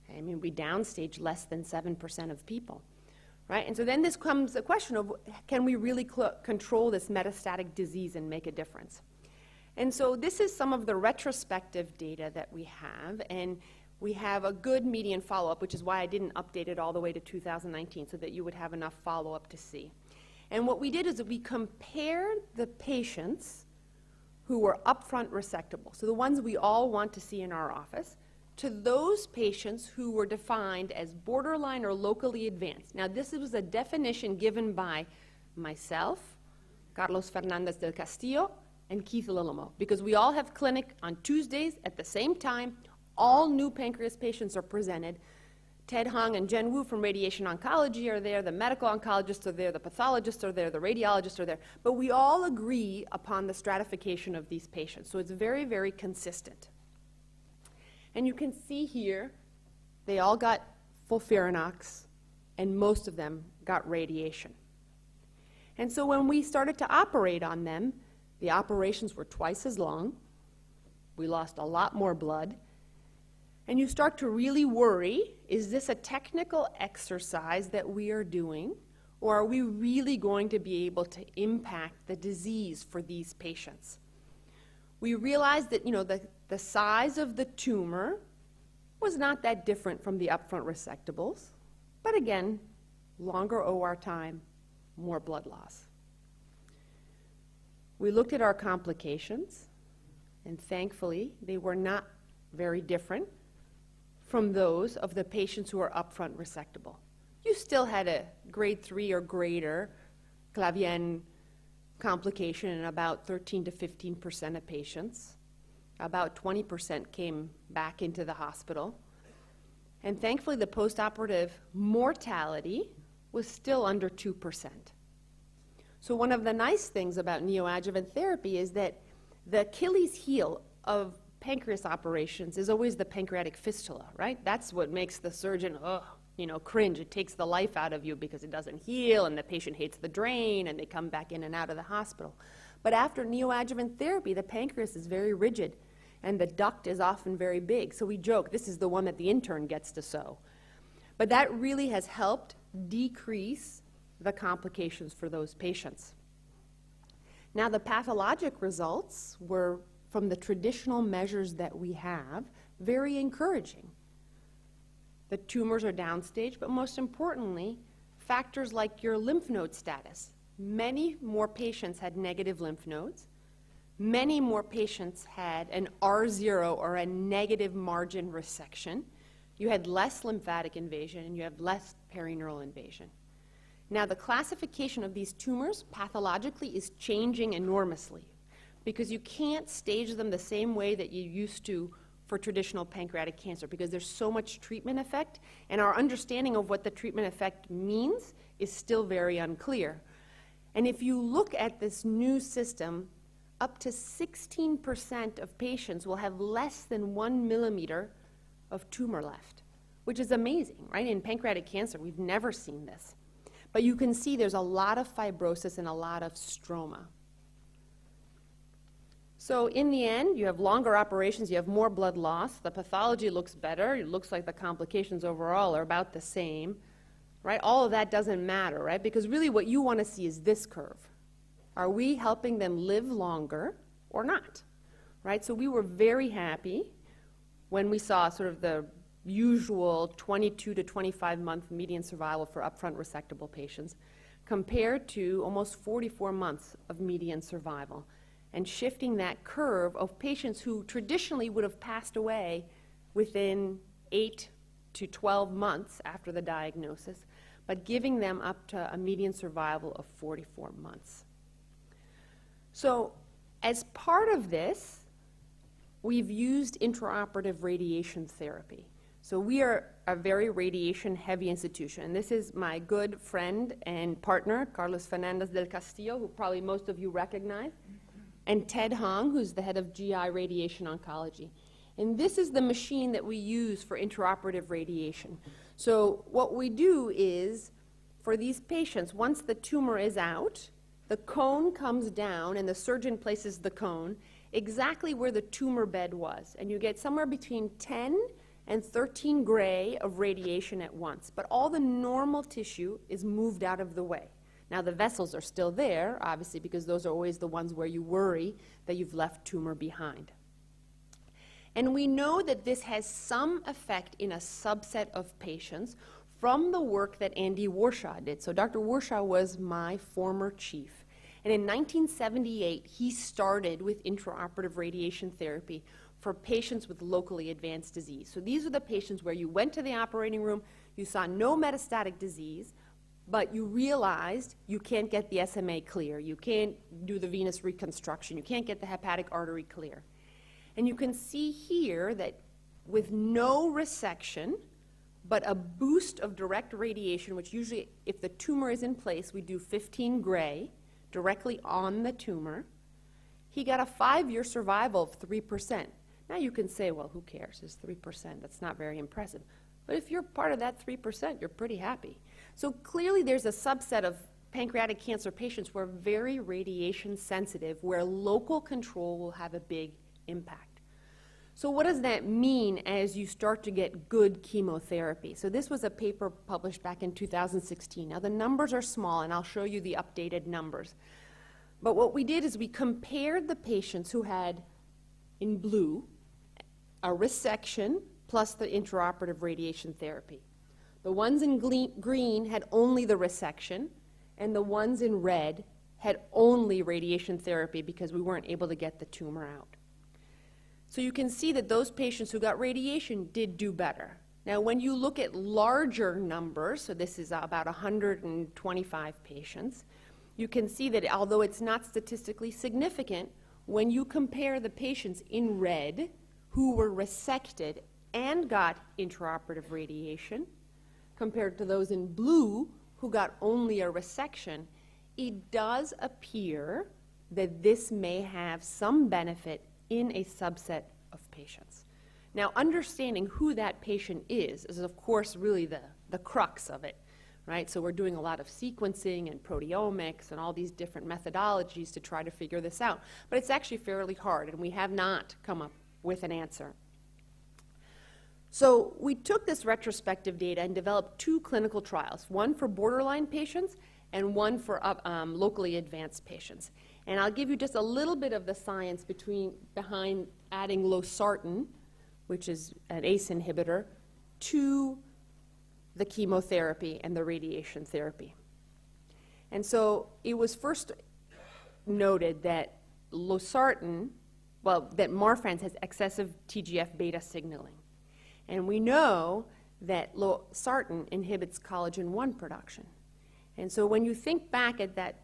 Speaker 4: I mean, we downstage less than 7% of people, right? And so then this comes a question of, can we really control this metastatic disease and make a difference? And so this is some of the retrospective data that we have, and we have a good median follow-up, which is why I didn't update it all the way to 2019, so that you would have enough follow-up to see. And what we did is that we compared the patients who were upfront resectable, so the ones we all want to see in our office, to those patients who were defined as borderline or locally advanced. Now, this was a definition given by myself, Carlos Fernandez del Castillo, and Keith Lillamo, because we all have clinic on Tuesdays at the same time. All new pancreas patients are presented. Ted Hong and Jen Wu from radiation oncology are there, the medical oncologists are there, the pathologists are there, the radiologists are there, but we all agree upon the stratification of these patients, so it's very, very consistent. And you can see here, they all got FOLFIRINOX, and most of them got radiation. And so when we started to operate on them, the operations were twice as long, we lost a lot more blood, and you start to really worry, is this a technical exercise that we are doing, or are we really going to be able to impact the disease for these patients? We realized that, the size of the tumor was not that different from the upfront resectables, but again, longer OR time, more blood loss. We looked at our complications, and thankfully, they were not very different from those of the patients who are upfront resectable. You still had a grade 3 or greater Clavien complication in about 13 to 15% of patients. About 20% came back into the hospital. And thankfully, the postoperative mortality was still under 2%. So one of the nice things about neoadjuvant therapy is that the Achilles heel of pancreas operations is always the pancreatic fistula, right? That's what makes the surgeon, cringe. It takes the life out of you because it doesn't heal, and the patient hates the drain, and they come back in and out of the hospital. But after neoadjuvant therapy, the pancreas is very rigid, and the duct is often very big. So we joke, this is the one that the intern gets to sew. But that really has helped decrease the complications for those patients. Now, the pathologic results were, from the traditional measures that we have, very encouraging. The tumors are downstage, but most importantly, factors like your lymph node status. Many more patients had negative lymph nodes. Many more patients had an R0 or a negative margin resection. You had less lymphatic invasion and you have less perineural invasion. Now, the classification of these tumors pathologically is changing enormously because you can't stage them the same way that you used to for traditional pancreatic cancer because there's so much treatment effect, and our understanding of what the treatment effect means is still very unclear. And if you look at this new system, up to 16% of patients will have less than 1 millimeter of tumor left, which is amazing, right? In pancreatic cancer, we've never seen this. But you can see there's a lot of fibrosis and a lot of stroma. So in the end, you have longer operations, you have more blood loss, the pathology looks better, it looks like the complications overall are about the same, right? All of that doesn't matter, right? Because really what you want to see is this curve. Are we helping them live longer or not, right? So we were very happy when we saw sort of the usual 22 to 25 month median survival for upfront resectable patients compared to almost 44 months of median survival, and shifting that curve of patients who traditionally would have passed away within 8 to 12 months after the diagnosis, but giving them up to a median survival of 44 months. So as part of this, we've used intraoperative radiation therapy. So we are a very radiation-heavy institution. And this is my good friend and partner, Carlos Fernandez del Castillo, who probably most of you recognize, and Ted Hong, who's the head of GI radiation oncology. And this is the machine that we use for intraoperative radiation. So what we do is, for these patients, once the tumor is out, the cone comes down and the surgeon places the cone exactly where the tumor bed was. And you get somewhere between 10 and 13 gray of radiation at once. But all the normal tissue is moved out of the way. Now, the vessels are still there, obviously, because those are always the ones where you worry that you've left tumor behind. And we know that this has some effect in a subset of patients from the work that Andy Warshaw did. So Dr. Warshaw was my former chief. And in 1978, he started with intraoperative radiation therapy for patients with locally advanced disease. So these are the patients where you went to the operating room, you saw no metastatic disease, but you realized you can't get the SMA clear, you can't do the venous reconstruction, you can't get the hepatic artery clear. And you can see here that with no resection, but a boost of direct radiation, which usually, if the tumor is in place, we do 15 gray directly on the tumor, he got a 5-year survival of 3%. Now you can say, well, who cares? It's 3%. That's not very impressive. But if you're part of that 3%, you're pretty happy. So clearly there's a subset of pancreatic cancer patients who are very radiation sensitive, where local control will have a big impact. So what does that mean as you start to get good chemotherapy? So this was a paper published back in 2016. Now the numbers are small, and I'll show you the updated numbers. But what we did is we compared the patients who had, in blue, a resection plus the intraoperative radiation therapy. The ones in green had only the resection, and the ones in red had only radiation therapy because we weren't able to get the tumor out. So you can see that those patients who got radiation did do better. Now, when you look at larger numbers, so this is about 125 patients, you can see that although it's not statistically significant, when you compare the patients in red who were resected and got intraoperative radiation compared to those in blue who got only a resection, it does appear that this may have some benefit in a subset of patients. Now, understanding who that patient is of course really the crux of it, right? So we're doing a lot of sequencing and proteomics and all these different methodologies to try to figure this out. But it's actually fairly hard, and we have not come up with an answer. So we took this retrospective data and developed 2 clinical trials, one for borderline patients and one for locally advanced patients. And I'll give you just a little bit of the science behind adding losartan, which is an ACE inhibitor, to the chemotherapy and the radiation therapy. And so it was first noted that losartan, that Marfan's has excessive TGF-beta signaling. And we know that losartan inhibits collagen 1 production. And so when you think back at that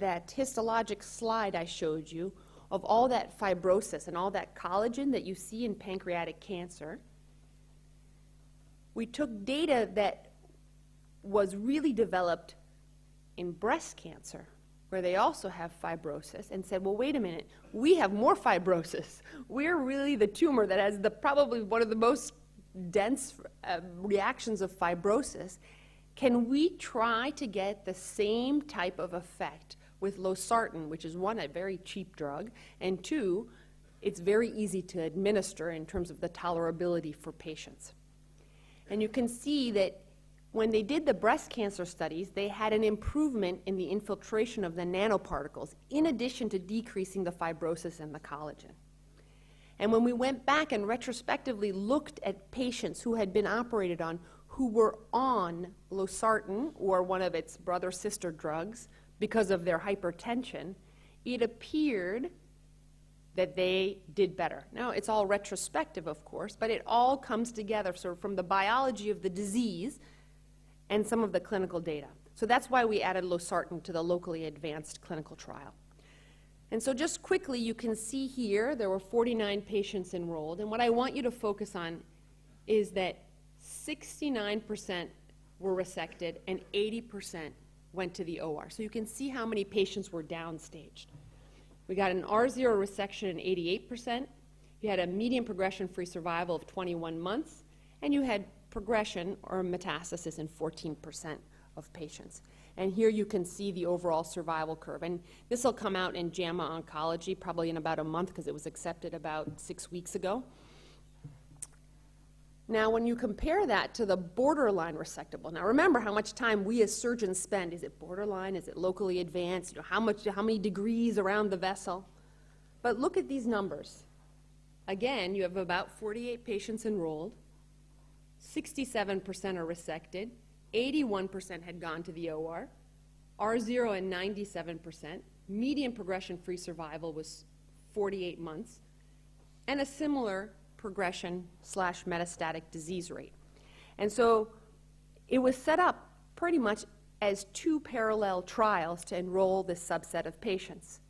Speaker 4: histologic slide I showed you of all that fibrosis and all that collagen that you see in pancreatic cancer, we took data that was really developed in breast cancer, where they also have fibrosis, and said, well, wait a minute, we have more fibrosis. We're really the tumor that has probably one of the most dense reactions of fibrosis. Can we try to get the same type of effect with losartan, which is one, a very cheap drug, and 2, it's very easy to administer in terms of the tolerability for patients. And you can see that when they did the breast cancer studies, they had an improvement in the infiltration of the nanoparticles, in addition to decreasing the fibrosis and the collagen. And when we went back and retrospectively looked at patients who had been operated on who were on losartan or one of its brother-sister drugs because of their hypertension, it appeared that they did better. Now, it's all retrospective, of course, but it all comes together sort of from the biology of the disease and some of the clinical data. So that's why we added losartan to the locally advanced clinical trial. And so just quickly, you can see here there were 49 patients enrolled, and what I want you to focus on is that 69% were resected and 80% went to the OR. So you can see how many patients were downstaged. We got an R0 resection in 88%. You had a median progression-free survival of 21 months, and you had progression or metastasis in 14% of patients. And here you can see the overall survival curve. And this will come out in JAMA Oncology probably in about a month because it was accepted about 6 weeks ago. Now, when you compare that to the borderline resectable, now remember how much time we as surgeons spend. Is it borderline? Is it locally advanced? You know, how many degrees around the vessel? But look at these numbers. Again, you have about 48 patients enrolled. 67% are resected. 81% had gone to the OR. R0 and 97%. Median progression-free survival was 48 months. And a similar progression/metastatic disease rate. And so it was set up pretty much as 2 parallel trials to enroll this subset of patients.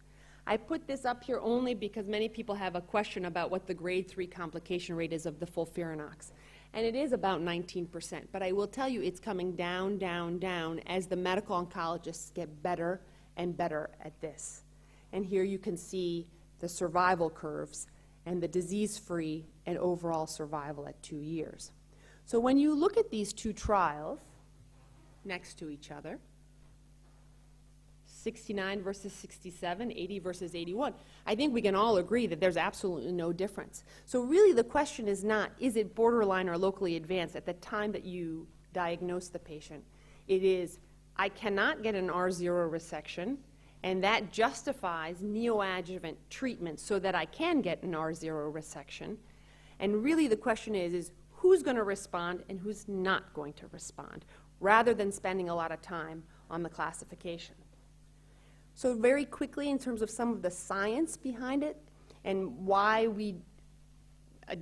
Speaker 4: I put this up here only because many people have a question about what the grade 3 complication rate is of the FOLFIRINOX. And it is about 19%, but I will tell you it's coming down, down, down as the medical oncologists get better and better at this. And here you can see the survival curves and the disease-free and overall survival at 2 years. So when you look at these 2 trials next to each other, 69 versus 67, 80 versus 81, I think we can all agree that there's absolutely no difference. So really the question is not, is it borderline or locally advanced at the time that you diagnose the patient? It is, I cannot get an R0 resection, and that justifies neoadjuvant treatment so that I can get an R0 resection. And really the question is who's going to respond and who's not going to respond, rather than spending a lot of time on the classification. So very quickly, in terms of some of the science behind it and why we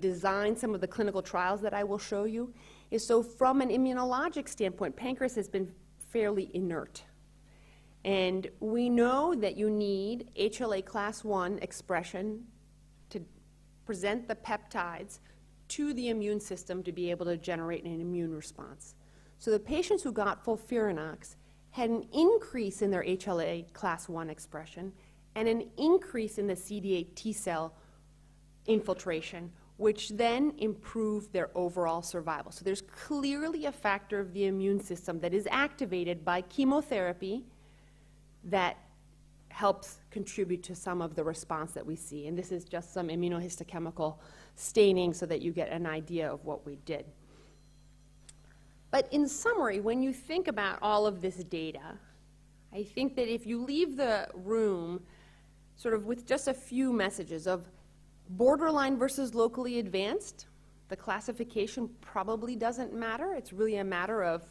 Speaker 4: designed some of the clinical trials that I will show you, is so from an immunologic standpoint, pancreas has been fairly inert. And we know that you need HLA class 1 expression to present the peptides to the immune system to be able to generate an immune response. So the patients who got FOLFIRINOX had an increase in their HLA class 1 expression and an increase in the CD8 T cell infiltration, which then improved their overall survival. So there's clearly a factor of the immune system that is activated by chemotherapy that helps contribute to some of the response that we see. And this is just some immunohistochemical staining so that you get an idea of what we did. But in summary, when you think about all of this data, I think that if you leave the room sort of with just a few messages of borderline versus locally advanced, the classification probably doesn't matter. It's really a matter of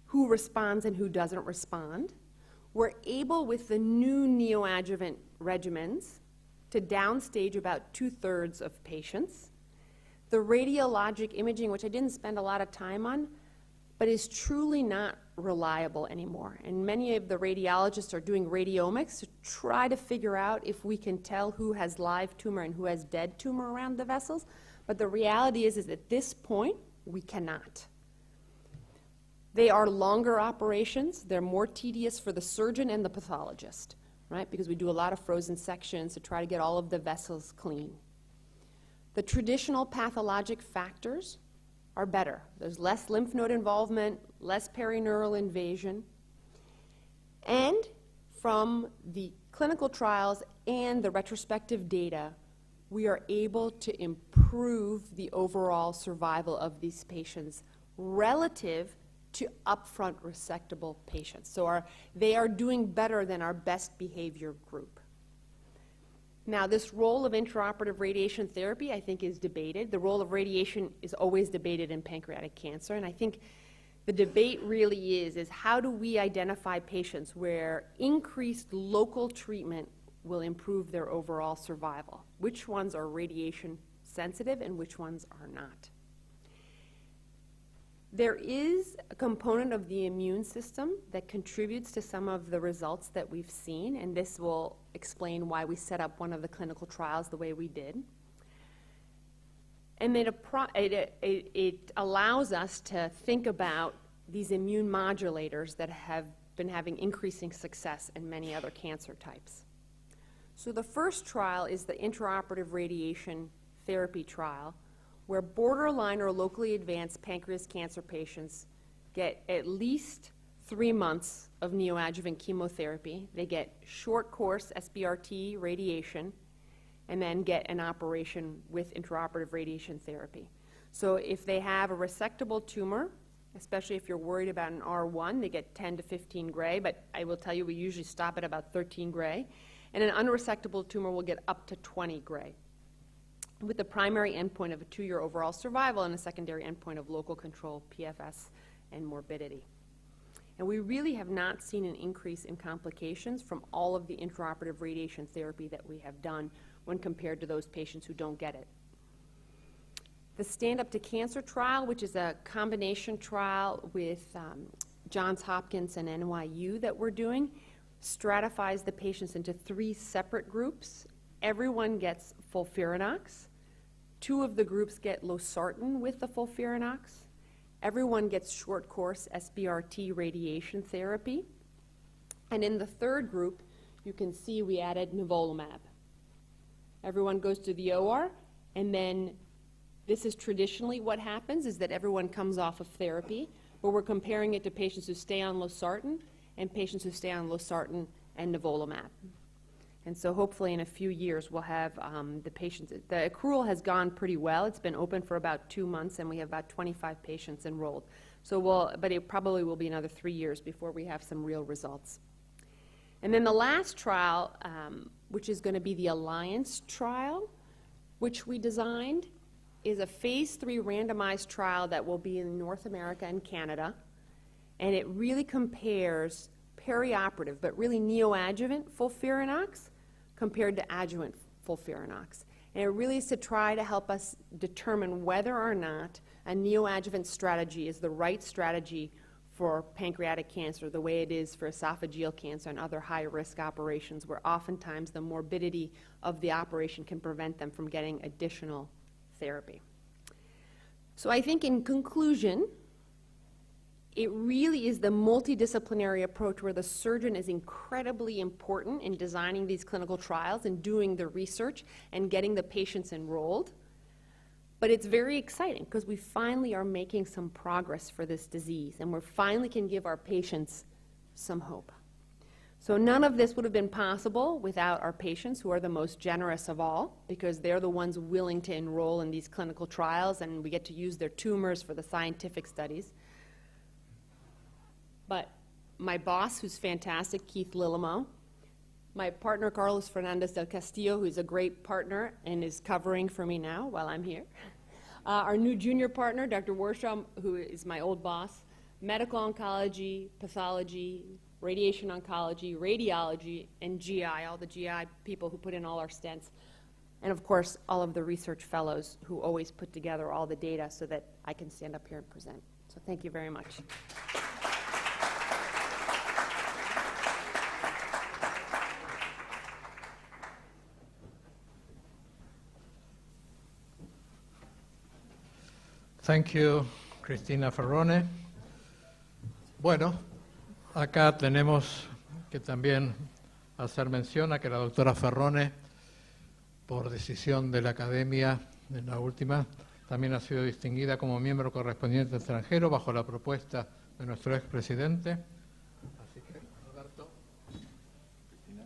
Speaker 4: who responds and who doesn't respond. We're able, with the new neoadjuvant regimens, to downstage about 2/3 of patients. The radiologic imaging, which I didn't spend a lot of time on, but is truly not reliable anymore. And many of the radiologists are doing radiomics to try to figure out if we can tell who has live tumor and who has dead tumor around the vessels. But the reality is at this point, we cannot. They are longer operations. They're more tedious for the surgeon and the pathologist, right? Because we do a lot of frozen sections to try to get all of the vessels clean. The traditional pathologic factors are better. There's less lymph node involvement, less perineural invasion. And from the clinical trials and the retrospective data, we are able to improve the overall survival of these patients relative to upfront resectable patients. So they are doing better than our best behavior group. Now, this role of intraoperative radiation therapy, I think, is debated. The role of radiation is always debated in pancreatic cancer, and I think the debate really is how do we identify patients where increased local treatment will improve their overall survival? Which ones are radiation sensitive and which ones are not? There is a component of the immune system that contributes to some of the results that we've seen, and this will explain why we set up one of the clinical trials the way we did. And it allows us to think about these immune modulators that have been having increasing success in many other cancer types. So the first trial is the intraoperative radiation therapy trial, where borderline or locally advanced pancreas cancer patients get at least 3 months of neoadjuvant chemotherapy. They get short course SBRT radiation and then get an operation with intraoperative radiation therapy. So if they have a resectable tumor, especially if you're worried about an R1, they get 10 to 15 gray, but I will tell you we usually stop at about 13 gray. And an unresectable tumor will get up to 20 gray, with the primary endpoint of a 2-year overall survival and a secondary endpoint of local control, PFS, and morbidity. And we really have not seen an increase in complications from all of the intraoperative radiation therapy that we have done when compared to those patients who don't get it. The Stand Up to Cancer trial, which is a combination trial with Johns Hopkins and NYU that we're doing, stratifies the patients into 3 separate groups. Everyone gets FOLFIRINOX. 2 of the groups get losartan with the FOLFIRINOX. Everyone gets short course SBRT radiation therapy. And in the 3rd group, you can see we added nivolumab. Everyone goes to the OR, and then this is traditionally what happens, is that everyone comes off of therapy, but we're comparing it to patients who stay on losartan and patients who stay on losartan and nivolumab. And so hopefully in a few years we'll have the patients. The accrual has gone pretty well. It's been open for about 2 months, and we have about 25 patients enrolled. But it probably will be another 3 years before we have some real results. And then the last trial, which is going to be the Alliance trial, which we designed, is a phase 3 randomized trial that will be in North America and Canada. And it really compares perioperative, but really neoadjuvant FOLFIRINOX compared to adjuvant FOLFIRINOX. And it really is to try to help us determine whether or not a neoadjuvant strategy is the right strategy for pancreatic cancer the way it is for esophageal cancer and other high-risk operations, where oftentimes the morbidity of the operation can prevent them from getting additional therapy. So I think in conclusion, it really is the multidisciplinary approach where the surgeon is incredibly important in designing these clinical trials and doing the research and getting the patients enrolled. But it's very exciting because we finally are making some progress for this disease, and we finally can give our patients some hope. So none of this would have been possible without our patients, who are the most generous of all, because they're the ones willing to enroll in these clinical trials, and we get to use their tumors for the scientific studies. But my boss, who's fantastic, Keith Lillamo, my partner, Carlos Fernandez del Castillo, who's a great partner and is covering for me now while I'm here. Our new junior partner, Dr. Warsham, who is my old boss, medical oncology, pathology, radiation oncology, radiology, and GI, all the GI people who put in all our stents. And of course, all of the research fellows who always put together all the data so that I can stand up here and present. So thank you very much.
Speaker 1: Thank you, Cristina Ferrone. Bueno, acá tenemos que también hacer mención a que la doctora Ferrone, por decisión de la Academia, en la última, también ha sido distinguida como miembro correspondiente extranjero bajo la propuesta de nuestro expresidente. Así que, Roberto. Cristina.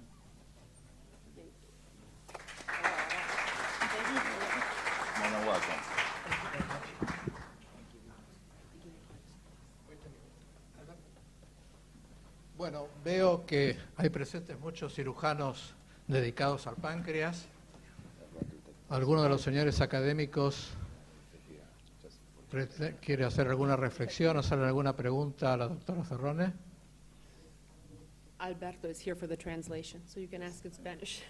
Speaker 1: Bueno, veo que hay presentes muchos cirujanos dedicados al páncreas. ¿Alguno de los señores académicos quiere hacer alguna reflexión, hacer alguna pregunta a la doctora Ferrone?
Speaker 4: Alberto is here for the translation, so you can ask in Spanish.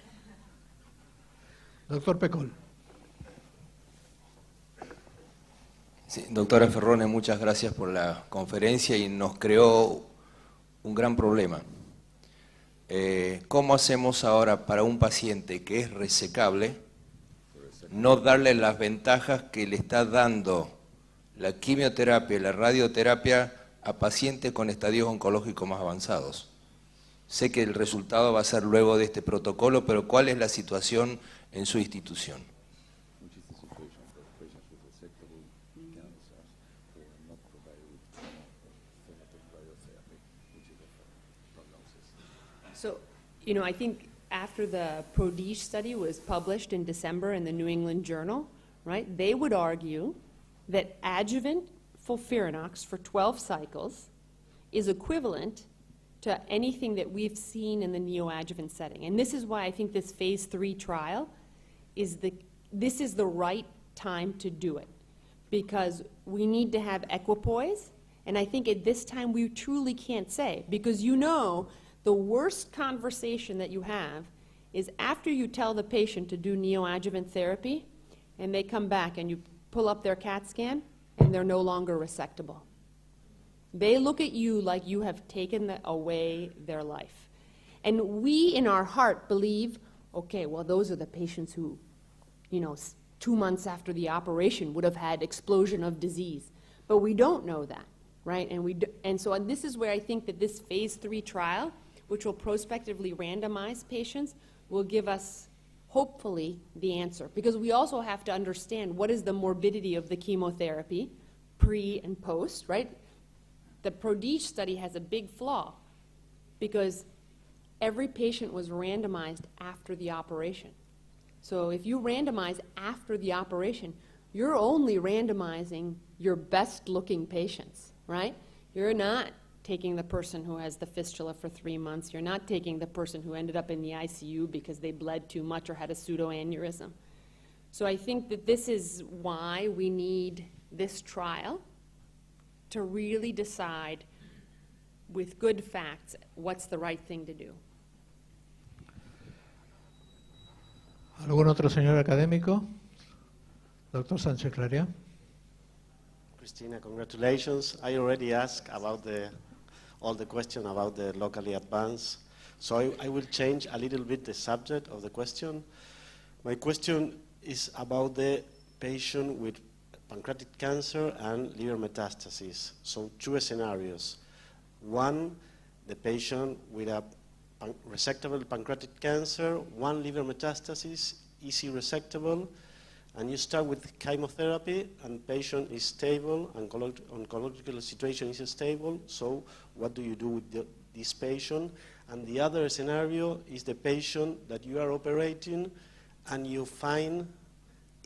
Speaker 1: Doctor Pecol.
Speaker 5: Sí, doctora Ferrone, muchas gracias por la conferencia y nos creó un gran problema. ¿Cómo hacemos ahora para un paciente que es resecable no darle las ventajas que le está dando la quimioterapia y la radioterapia a pacientes con estadios oncológicos más avanzados? Sé que el resultado va a ser luego de este protocolo, pero ¿cuál es la situación en su institución?
Speaker 4: So, you know, I think after the PRODIGE study was published in December in the New England Journal, right, they would argue that adjuvant FOLFIRINOX for 12 cycles is equivalent to anything that we've seen in the neoadjuvant setting. And this is why I think this phase 3 trial is this is the right time to do it, because we need to have equipoise, and I think at this time we truly can't say, because you know the worst conversation that you have is after you tell the patient to do neoadjuvant therapy and they come back and you pull up their CAT scan and they're no longer resectable. They look at you like you have taken away their life. And we in our heart believe, okay, well, those are the patients who, you know, 2 months after the operation would have had explosion of disease. But we don't know that, right? And so this is where I think that this phase 3 trial, which will prospectively randomize patients, will give us, hopefully, the answer. Because we also have to understand what is the morbidity of the chemotherapy, pre and post, right? The PRODIGE study has a big flaw, because every patient was randomized after the operation. So if you randomize after the operation, you're only randomizing your best-looking patients, right? You're not taking the person who has the fistula for 3 months. You're not taking the person who ended up in the ICU because they bled too much or had a pseudoaneurysm. So I think that this is why we need this trial to really decide with good facts what's the right thing to do.
Speaker 1: ¿Algún otro señor académico? Doctor Sánchez Claria.
Speaker 6: Cristina, congratulations. I already asked about all the question about the locally advanced. So I will change a little bit the subject of the question. My question is about the patient with pancreatic cancer and liver metastasis. So two scenarios. One, the patient with a resectable pancreatic cancer, one liver metastasis, easy resectable, and you start with chemotherapy and patient is stable, and oncological situation is stable, so what do you do with this patient? And the other scenario is the patient that you are operating and you find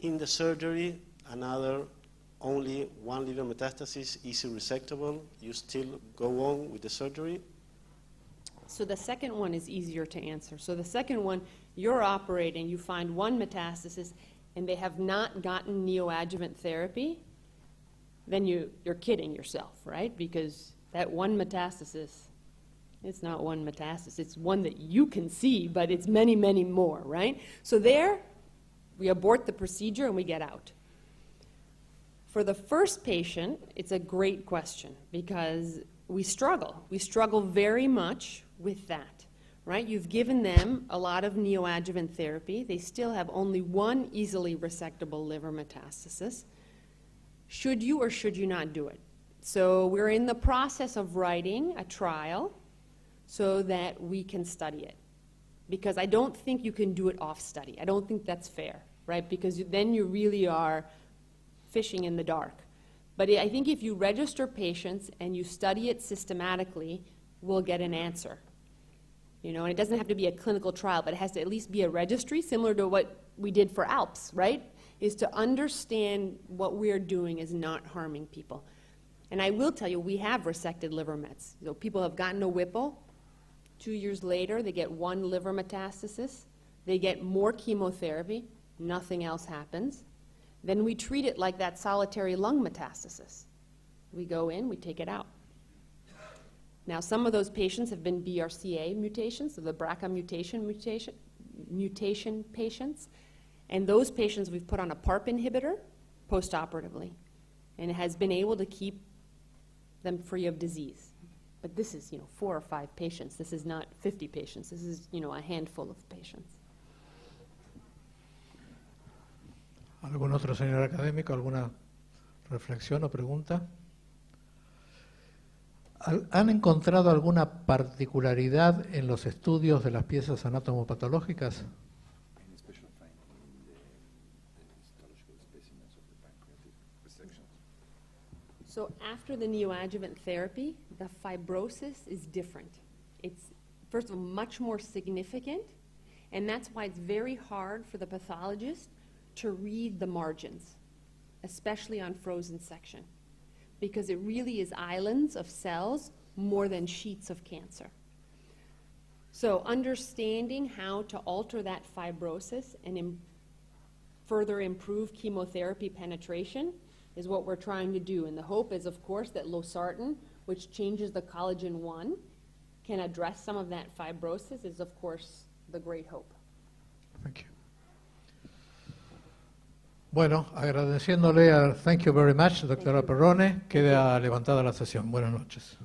Speaker 6: in the surgery another only one liver metastasis, easy resectable, you still go on with the surgery?
Speaker 4: So the second one is easier to answer. So the second one, you're operating, you find one metastasis, and they have not gotten neoadjuvant therapy, then you're kidding yourself, right? Because that one metastasis, it's not one metastasis, it's one that you can see, but it's many, many more, right? So there, we abort the procedure and we get out. For the first patient, it's a great question because we struggle. We struggle very much with that, right? You've given them a lot of neoadjuvant therapy. They still have only one easily resectable liver metastasis. Should you or should you not do it? So we're in the process of writing a trial so that we can study it. Because I don't think you can do it off study. I don't think that's fair, right? Because then you really are fishing in the dark. But I think if you register patients and you study it systematically, we'll get an answer. You know, and it doesn't have to be a clinical trial, but it has to at least be a registry, similar to what we did for ALPS, right? Is to understand what we're doing is not harming people. And I will tell you, we have resected liver mets. You know, people have gotten a Whipple. 2 years later, they get one liver metastasis. They get more chemotherapy. Nothing else happens. Then we treat it like that solitary lung metastasis. We go in, we take it out. Now, some of those patients have been BRCA mutations, so the BRCA mutation patients. And those patients we've put on a PARP inhibitor postoperatively. And it has been able to keep them free of disease. But this is, 4 or 5 patients. This is not 50 patients. This is, a handful of patients.
Speaker 1: ¿Algún otro señor académico? ¿Alguna reflexión o pregunta? ¿Han encontrado alguna particularidad en los estudios de las piezas anatomopatológicas?
Speaker 4: So after the neoadjuvant therapy, the fibrosis is different. It's, first of all, much more significant, and that's why it's very hard for the pathologist to read the margins, especially on frozen section, because it really is islands of cells more than sheets of cancer. So understanding how to alter that fibrosis and further improve chemotherapy penetration is what we're trying to do. And the hope is, of course, that losartan, which changes the collagen 1, can address some of that fibrosis is, of course, the great hope.
Speaker 1: Thank you. Bueno, agradeciéndole, thank you very much, doctora Perrone, queda levantada la sesión. Buenas noches.